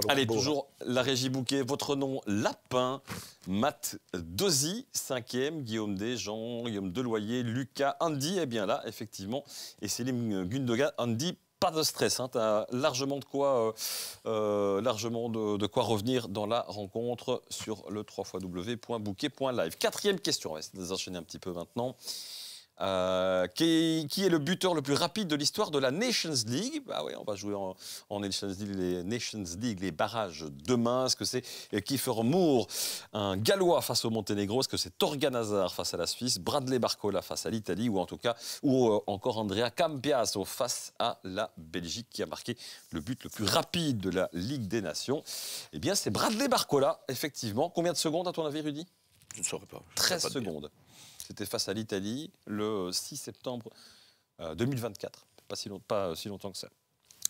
Allez, toujours la régie Bouquet, votre nom, Lapin, Matt Dozy, 5e, Guillaume D, Jean, Guillaume Deloyer, Lucas, Andy est bien là, effectivement, et Céline Gundogan. Andy, pas de stress, hein, tu as largement de quoi revenir dans la rencontre sur le www.bouquet.live. 4e question, on va essayer de les enchaîner un petit peu maintenant. Qui est le buteur le plus rapide de l'histoire de la Nations League? Bah oui, on va jouer en Nations League, les barrages demain. Est-ce que c'est Kiefer Moore, un Gallois face au Monténégro? Est-ce que c'est Torgan Hazard face à la Suisse, Bradley Barcola face à l'Italie ou encore Andrea Cambiaso face à la Belgique qui a marqué le but le plus rapide de la Ligue des Nations? Eh bien, c'est Bradley Barcola, effectivement. Combien de secondes à ton avis, Rudy? Je ne saurais pas. 13 secondes. C'était face à l'Italie le 6 septembre 2024. Pas si longtemps que ça.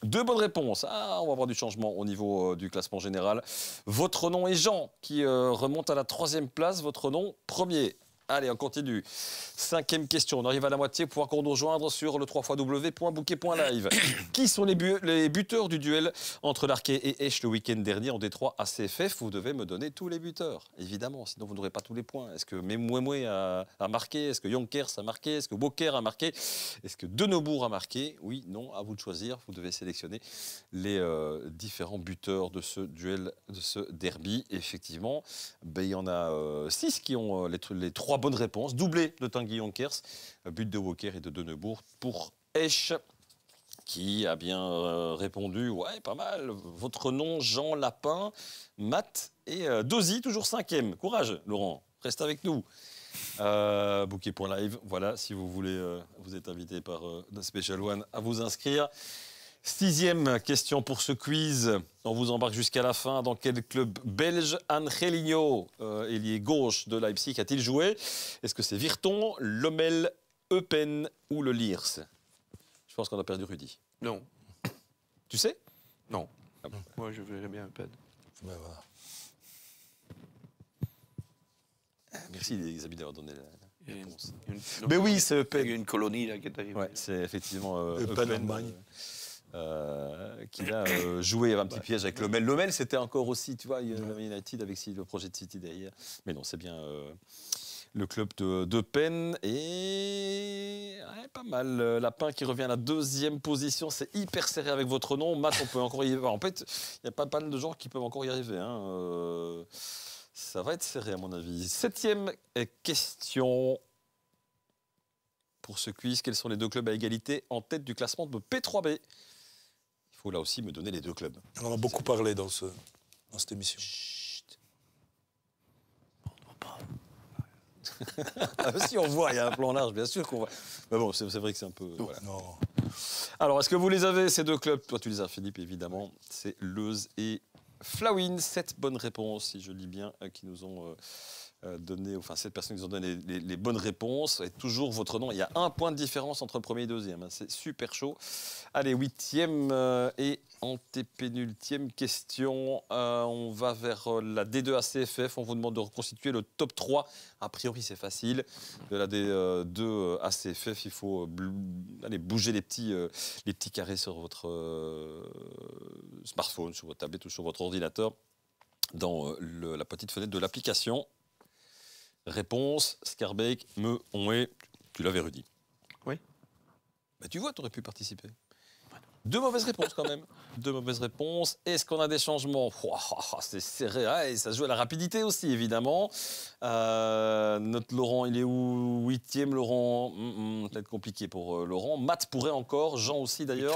2 bonnes réponses. On va avoir du changement au niveau du classement général. Votre nom est Jean, qui remonte à la 3e place. Votre nom, premier. Allez, on continue. 5e question. On arrive à la moitié pour pouvoir nous rejoindre sur le www.bouquet.live. Qui sont les buteurs du duel entre Larquet et Esch le week-end dernier en D3 ACFF? Vous devez me donner tous les buteurs, évidemment, sinon vous n'aurez pas tous les points. Est-ce que Memouemoué a marqué? Est-ce que Jonkers a marqué? Est-ce que Boker a marqué? Est-ce que Denebourg a marqué? Oui, non, à vous de choisir. Vous devez sélectionner les différents buteurs de ce duel, de ce derby. Et effectivement, il y en a 6 qui ont les 3 bonnes réponses. Doublé de Tanguy Jonkers, but de Walker et de Denebourg pour Esch, qui a bien répondu. Ouais, pas mal. Votre nom, Jean, Lapin, Matt et Dozy, toujours 5e. Courage, Laurent. Reste avec nous. Bouquet.live. Voilà, si vous voulez, vous êtes invité par The Special One à vous inscrire. 6e question pour ce quiz. On vous embarque jusqu'à la fin. Dans quel club belge Angelino, ailier gauche de Leipzig, a-t-il joué? Est-ce que c'est Virton, Lommel, Eupen ou le Liers? Je pense qu'on a perdu Rudy. Non. Tu sais? Non. Ah bon. Moi, je verrais bien Eupen. Ben voilà. Merci les amis d'avoir donné la réponse. Mais oui, c'est Eupen. Il y a une colonie là qui est arrivée. Ouais, c'est effectivement Eupen en Allemagne. Qui a joué un petit piège avec Lommel. Lommel, c'était encore aussi, tu vois, United avec le projet de City derrière. Mais non, c'est bien le club de Penn. Et pas mal. Lapin qui revient à la 2e position. C'est hyper serré avec votre nom. Matt, on peut encore y arriver. En fait, il y a pas mal de gens qui peuvent encore y arriver. Hein. Ça va être serré, à mon avis. 7e question. Pour ce quiz, quels sont les 2 clubs à égalité en tête du classement de P3B? Il faut là aussi me donner les 2 clubs. On en a beaucoup parlé dans cette émission. Chut. On ne voit pas. Si on voit, il y a un plan large, bien sûr qu'on voit. Mais bon, c'est vrai que c'est un peu... Voilà. Non. Alors, est-ce que vous les avez, ces 2 clubs? Toi, tu les as, Philippe, évidemment. C'est Leuze et Flawin. 7 bonnes réponses, si je lis bien, qui nous ont... enfin 7 personnes qui nous ont donné les bonnes réponses. Et toujours votre nom. Il y a 1 point de différence entre le premier et le 2e. Hein. C'est super chaud. Allez, 8e et Antépénultième question. On va vers la D2 ACFF. On vous demande de reconstituer le top 3. A priori, c'est facile. De la D2 ACFF, il faut aller bouger les petits carrés sur votre smartphone, sur votre tablette ou sur votre ordinateur dans la petite fenêtre de l'application. Réponse, Scarbeck, Oné. Tu l'avais redit. Oui. Bah, tu vois, tu aurais pu participer. 2 mauvaises réponses quand même. 2 mauvaises réponses. Est-ce qu'on a des changements? C'est serré. Et ça se joue à la rapidité aussi, évidemment. Notre Laurent, il est où? 8e, Laurent. Peut-être compliqué pour Laurent. Matt pourrait encore, Jean aussi d'ailleurs,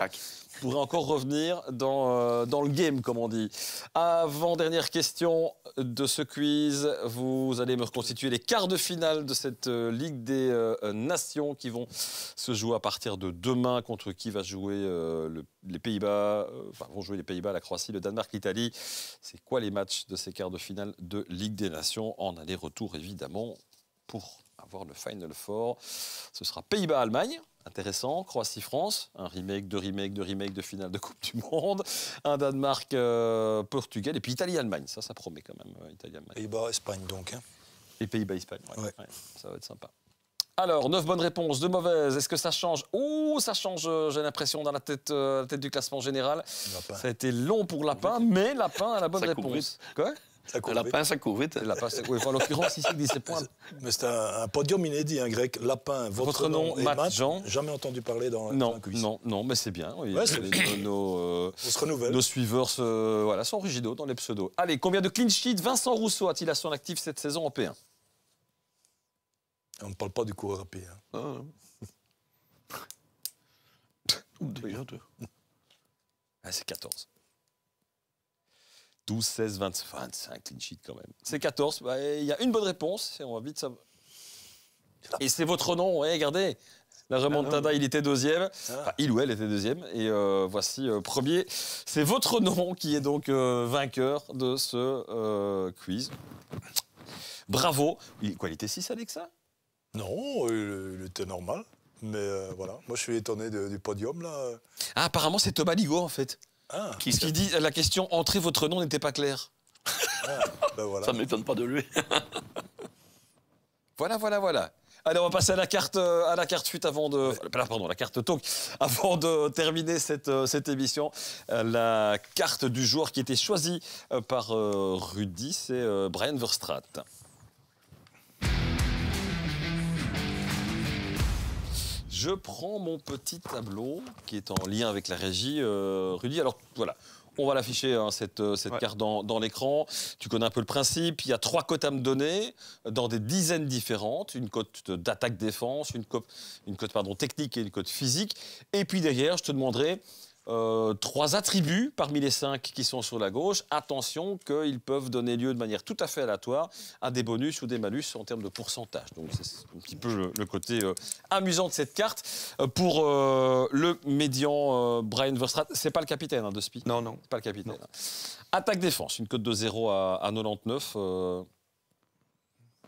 pourrait encore revenir dans le game, comme on dit. Avant-dernière question de ce quiz. Vous allez me reconstituer les quarts de finale de cette Ligue des Nations qui vont se jouer à partir de demain. Contre qui va jouer les Pays-Bas, vont jouer les Pays-Bas, la Croatie, le Danemark, l'Italie. C'est quoi les matchs de ces quarts de finale de Ligue des Nations en aller-retour, évidemment, pour avoir le Final Four. Ce sera Pays-Bas-Allemagne, intéressant. Croatie-France, un remake de finale de Coupe du Monde. Un Danemark-Portugal. Et puis Italie-Allemagne, ça promet quand même. Italie-Allemagne. Pays-Bas-Espagne, donc. Hein. Et Pays-Bas-Espagne, ouais. Ça va être sympa. Alors, 9 bonnes réponses, 2 mauvaises. Est-ce que ça change? Ça change, j'ai l'impression, dans la tête du classement général. Lapin. Ça a été long pour Lapin, mais Lapin a la bonne réponse. Quoi? Lapin, ça court vite. En l'occurrence, ici, il dit ses points. Mais c'est un podium inédit, un grec. Lapin, votre nom et Matt, Jean. Jamais entendu parler dans un quiz. Non, mais c'est bien. Oui, on se renouvelle. Nos suiveurs sont originaux dans les pseudos. Allez, combien de clean sheets Vincent Rousseau a-t-il à son actif cette saison en P1? On ne parle pas du coureur à pied. Hein. C'est 14. 12, 16, 25 clean sheet quand même. C'est 14. Il y a une bonne réponse et on va vite savoir. Et c'est votre nom, regardez. La remontada, il était 2e. Enfin, il ou elle était 2e. Et voici premier. C'est votre nom qui est donc vainqueur de ce quiz. Bravo. Il était si salé que ça? Non, il était normal. Mais voilà, moi je suis étonné du podium là. Apparemment c'est Thomas Ligo en fait. Qui dit la question « Entrez votre nom » n'était pas claire. Voilà. Ça ne m'étonne pas de lui. Voilà. Allez, on va passer à la carte fuite avant de... Pardon, la carte talk. Avant de terminer cette émission, la carte du joueur qui était choisie par Rudy, c'est Brian Verstraat. Je prends mon petit tableau qui est en lien avec la régie. Rudy, alors voilà, on va l'afficher, cette carte dans l'écran. Tu connais un peu le principe. Il y a 3 cotes à me donner dans des dizaines différentes. Une cote d'attaque-défense, une cote technique et une cote physique. Et puis derrière, je te demanderai 3 attributs parmi les 5 qui sont sur la gauche. Attention qu'ils peuvent donner lieu de manière tout à fait aléatoire à des bonus ou des malus en termes de pourcentage. Donc c'est un petit peu le côté amusant de cette carte. Pour le médian Brian Verstraat, c'est pas le capitaine de Spi. Non. C'est pas le capitaine. Attaque-défense, une cote de 0 à 99.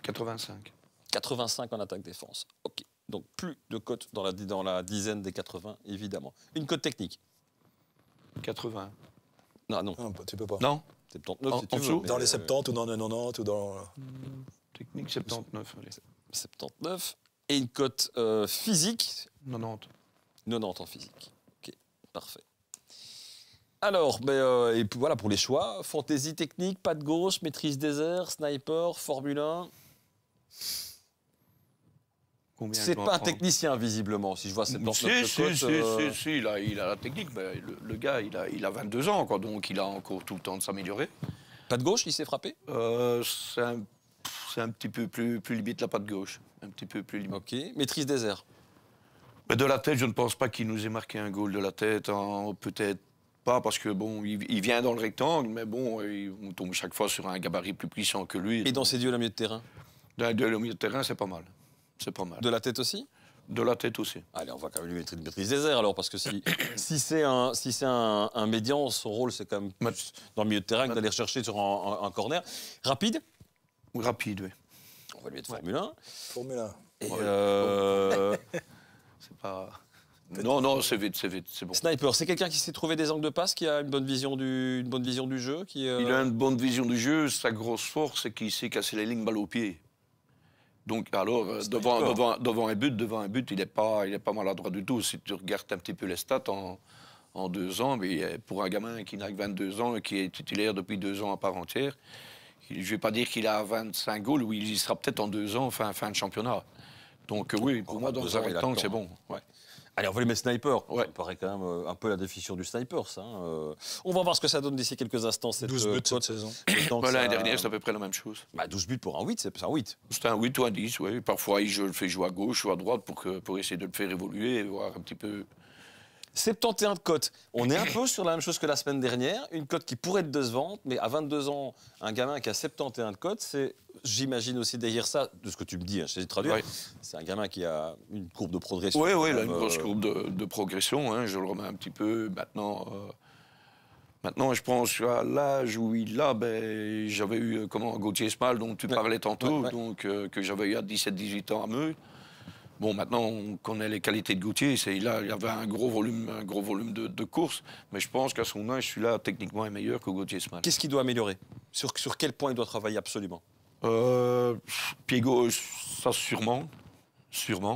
85. 85 en attaque-défense. OK. Donc plus de cotes dans la dizaine des 80, évidemment. Une cote technique. 80. Non, tu peux pas. Non. 79, si tu veux. Dans les 70 ou dans les 90 ou dans... Technique, 79. Allez. 79. Et une cote physique. 90. 90 en physique. OK, parfait. Alors, et voilà pour les choix. Fantaisie technique, pas de gauche, maîtrise des airs, sniper, Formule 1. C'est pas un technicien, visiblement, si je vois cette Si, il a la technique. Le gars, il a 22 ans, quoi, donc il a encore tout le temps de s'améliorer. Pas de gauche, il s'est frappé? C'est un petit peu plus limite la patte gauche. Un petit peu plus limite. OK. Maîtrise des airs. Mais de la tête, je ne pense pas qu'il nous ait marqué un goal de la tête. Peut-être pas, parce que il vient dans le rectangle, mais on tombe chaque fois sur un gabarit plus puissant que lui. Et dans ses duels au milieu de terrain? Dans les duels au milieu de terrain, c'est pas mal. C'est pas mal. De la tête aussi? De la tête aussi. Allez, on va quand même lui mettre une maîtrise des airs alors, parce que si c'est un médian, son rôle c'est quand même plus dans le milieu de terrain que d'aller chercher sur un corner. Rapide? Rapide, oui. On va lui mettre Formule 1. Formule 1. Et c'est pas... Non, c'est vite, c'est bon. Sniper, c'est quelqu'un qui s'est trouvé des angles de passe, qui a une bonne vision du jeu Il a une bonne vision du jeu. Sa grosse force, c'est qu'il sait casser les lignes balle au pied. Donc, alors, devant un but, il n'est pas maladroit du tout. Si tu regardes un petit peu les stats en 2 ans, mais pour un gamin qui n'a que 22 ans et qui est titulaire depuis 2 ans à part entière, je ne vais pas dire qu'il a 25 goals, ou il y sera peut-être en 2 ans, fin de championnat. Donc oui, pour moi, dans un rectangle, c'est bon. Ouais. Allez, on va les mettre sniper. Ouais. Ça me paraît quand même un peu la définition du sniper, ça. On va voir ce que ça donne d'ici quelques instants. 12 buts cette saison. L'année dernière, c'est à peu près la même chose. 12 buts pour un 8, c'est un 8. C'est un 8 ou un 10, oui. Parfois, je le fais jouer à gauche ou à droite pour essayer de le faire évoluer et voir un petit peu... 71 de cote. On est un peu sur la même chose que la semaine dernière. Une cote qui pourrait être décevante, mais à 22 ans, un gamin qui a 71 de cote, c'est, j'imagine aussi derrière ça, de ce que tu me dis, je sais traduire, c'est un gamin qui a une courbe de progression. Oui, il a une grosse courbe de progression. Hein, je le remets un petit peu maintenant. Maintenant, je pense à l'âge où il a, j'avais eu Gauthier Smal, dont tu parlais tantôt, donc que j'avais eu à 17-18 ans à Meudon. Bon, maintenant, on connaît les qualités de Gauthier. Il y avait un gros volume de courses. Mais je pense qu'à son âge, celui-là, techniquement, est meilleur que Gauthier Smal. Qu'est-ce qu'il doit améliorer ? Sur quel point il doit travailler absolument ? Pied gauche, ça sûrement.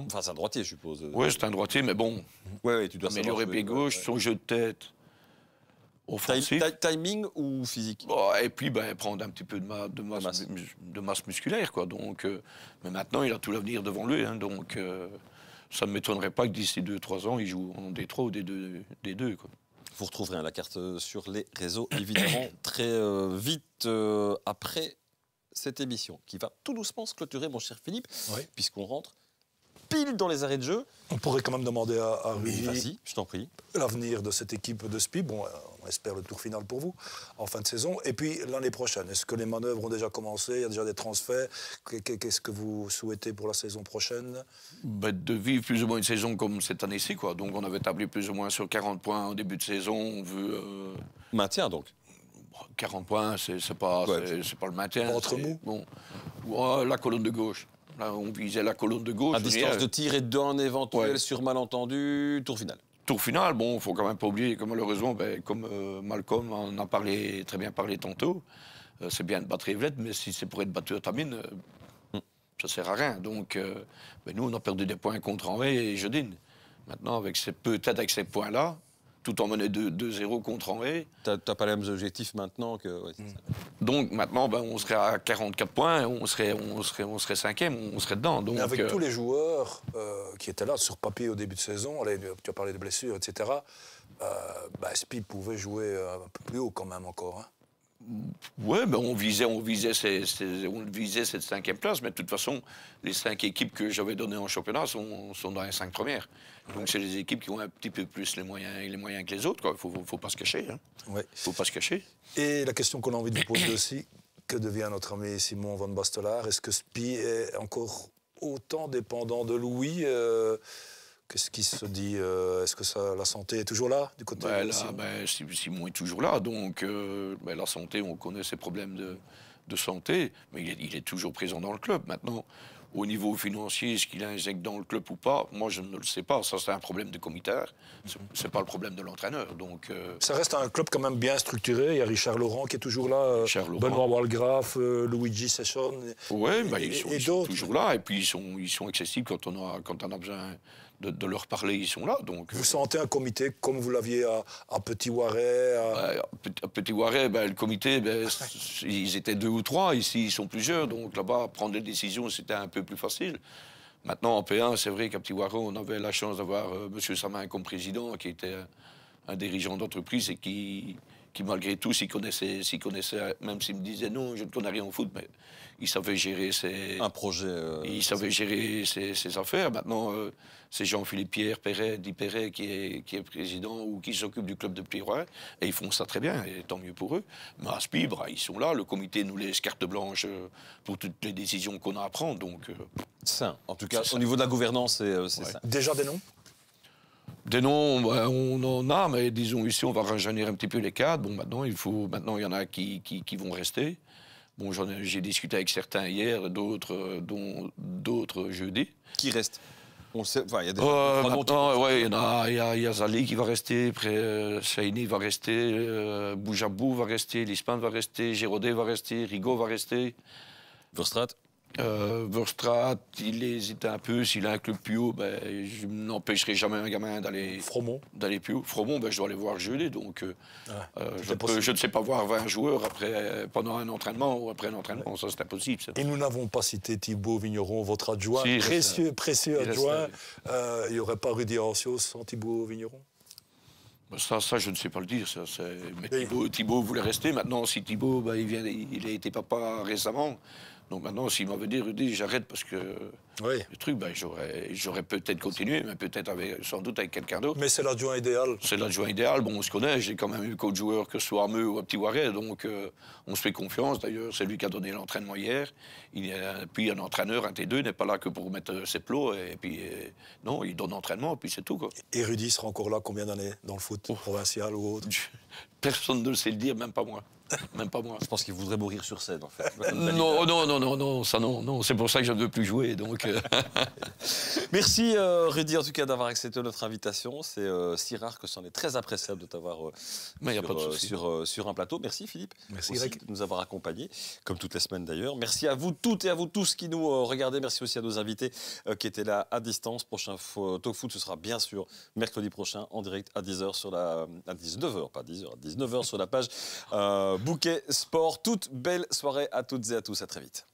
Enfin, c'est un droitier, je suppose. Oui, c'est un droitier, mais bon. Oui, tu dois améliorer pied gauche, son jeu de tête. Offensif. Timing ou physique ? Et puis prendre un petit peu de masse musculaire, quoi. Donc, mais maintenant, il a tout l'avenir devant lui, hein, donc ça ne m'étonnerait pas que d'ici 2-3 ans, il joue en D3 ou D2, quoi. Vous retrouverez la carte sur les réseaux, évidemment, très vite après cette émission, qui va tout doucement se clôturer, mon cher Philippe, puisqu'on rentre pile dans les arrêts de jeu. On pourrait quand même demander à Rudy, vas-y, je t'en prie, l'avenir de cette équipe de SPI. Bon, on espère le tour final pour vous en fin de saison. Et puis l'année prochaine, est-ce que les manœuvres ont déjà commencé ? Il y a déjà des transferts. Qu'est-ce que vous souhaitez pour la saison prochaine ? De vivre plus ou moins une saison comme cette année-ci, quoi. Donc on avait tablé plus ou moins sur 40 points au début de saison. On veut maintien, donc. 40 points, c'est pas le maintien. Entre mou. Bon, la colonne de gauche. Là, on visait la colonne de gauche. À distance de tir et d'un éventuel sur malentendu, tour final. Tour final, bon, il ne faut quand même pas oublier que malheureusement, comme Malcolm en a très bien parlé tantôt, c'est bien de battre Evlette, mais si c'est pour être battu à Tamine, ça ne sert à rien. Donc, nous, on a perdu des points contre Anvers et Jeudine. Maintenant, peut-être avec ces points-là, tout en menant 2-0 contre Anvers. Tu n'as pas les mêmes objectifs maintenant que... Ouais, c'est ça. Donc maintenant, on serait à 44 points, on serait 5e, on serait dedans. Donc, avec tous les joueurs qui étaient là sur papier au début de saison, tu as parlé de blessures, etc., SPI pouvait jouer un peu plus haut quand même encore. Hein. Oui, on visait cette 5e place, mais de toute façon, les 5 équipes que j'avais données en championnat sont dans les 5 premières. Donc c'est les équipes qui ont un petit peu plus les moyens que les autres. Il ne faut pas se cacher. Hein. Faut pas se cacher. Et la question qu'on a envie de vous poser aussi, que devient notre ami Simon Van Bastolar ? Est-ce que SPI est encore autant dépendant de Louis Qu'est-ce qui se dit Est-ce que la santé est toujours là du côté de Simon ? Simon est toujours là, donc la santé, on connaît ses problèmes de santé, mais il est toujours présent dans le club. Maintenant, au niveau financier, est-ce qu'il injecte dans le club ou pas ? Moi, je ne le sais pas. Ça, c'est un problème de commissaire. C'est pas le problème de l'entraîneur. Donc, ça reste un club quand même bien structuré. Il y a Richard Laurent qui est toujours là, Benoît Walgraff, Luigi Sesson. Oui, ils sont toujours là. Et puis, ils sont accessibles quand on a besoin de leur parler, ils sont là. Donc, vous sentez un comité comme vous l'aviez à Petit Waret à Petit Waret, le comité, ils étaient 2 ou 3. Ici, ils sont plusieurs. Donc là-bas, prendre des décisions, c'était un peu plus facile. Maintenant, en P1, c'est vrai qu'à Petit Waret, on avait la chance d'avoir M. Samin comme président, qui était un dirigeant d'entreprise et qui malgré tout, s'il connaissait, même s'il me disait non, je ne connais rien au foot, mais il savait gérer un projet. Il savait gérer ses affaires. Maintenant, c'est Jean-Philippe Dit Perret qui est président ou qui s'occupe du club de Pirouet, et ils font ça très bien, et tant mieux pour eux. Mais à SPI, ils sont là, le comité nous laisse carte blanche pour toutes les décisions qu'on a à prendre. Donc, sain. En tout cas, au niveau de la gouvernance, c'est ça. Déjà des noms ? Des noms, on en a, mais disons ici, on va rajeunir un petit peu les cadres. Bon, maintenant, il y en a qui vont rester. Bon, j'ai discuté avec certains hier, d'autres jeudi. Qui reste ? On sait, enfin, il y a des il y a Zali qui va rester, après Shaini va rester, Boujabou va rester, Lispan va rester, Giraudet va rester, Rigaud va rester. Verstraat. Verstraat, il hésite un peu. S'il a un club plus haut, ben, je n'empêcherai jamais un gamin d'aller plus haut. Fromont, ben, je dois aller voir jeudi. Donc, je ne sais pas voir 20 joueurs pendant un entraînement ou après un entraînement. Ça, c'est impossible. Ça. Et nous n'avons pas cité Thibaut Vigneron, votre adjoint, précieux adjoint. Il n'y aurait pas Rudy Ancios sans Thibaut Vigneron? Ça, je ne sais pas le dire. Mais Thibaut voulait rester. Maintenant, si Thibaut, ben, il a été papa récemment. Donc maintenant, s'il m'avait dit, Rudy, j'arrête parce que le truc, ben, j'aurais peut-être continué, mais peut-être sans doute avec quelqu'un d'autre. Mais c'est l'adjoint idéal. C'est l'adjoint idéal. Bon, on se connaît. J'ai quand même eu qu'autre joueur que ce soit Armeux ou à Petit Waret. Donc on se fait confiance. D'ailleurs, c'est lui qui a donné l'entraînement hier. Puis un entraîneur, un T2, n'est pas là que pour mettre ses plots. Et puis, non, il donne l'entraînement, puis c'est tout, quoi. Et Rudy sera encore là combien d'années dans le foot provincial ou autre? Personne ne sait le dire, même pas moi. Même pas moi. Je pense qu'il voudrait mourir sur scène, en fait. Non, c'est pour ça que je ne veux plus jouer. Donc, Merci, Rudy, en tout cas, d'avoir accepté notre invitation. C'est si rare que c'en est très appréciable de t'avoir sur un plateau. Merci, Philippe. Merci, aussi, Greg. de nous avoir accompagnés, comme toutes les semaines d'ailleurs. Merci à vous toutes et à vous tous qui nous regardez. Merci aussi à nos invités qui étaient là à distance. Prochain Talk Foot, ce sera bien sûr mercredi prochain, en direct à 10h à 19h, pas 10h, à 19h sur la page Bouquet Sport. Toute belle soirée à toutes et à tous. À très vite.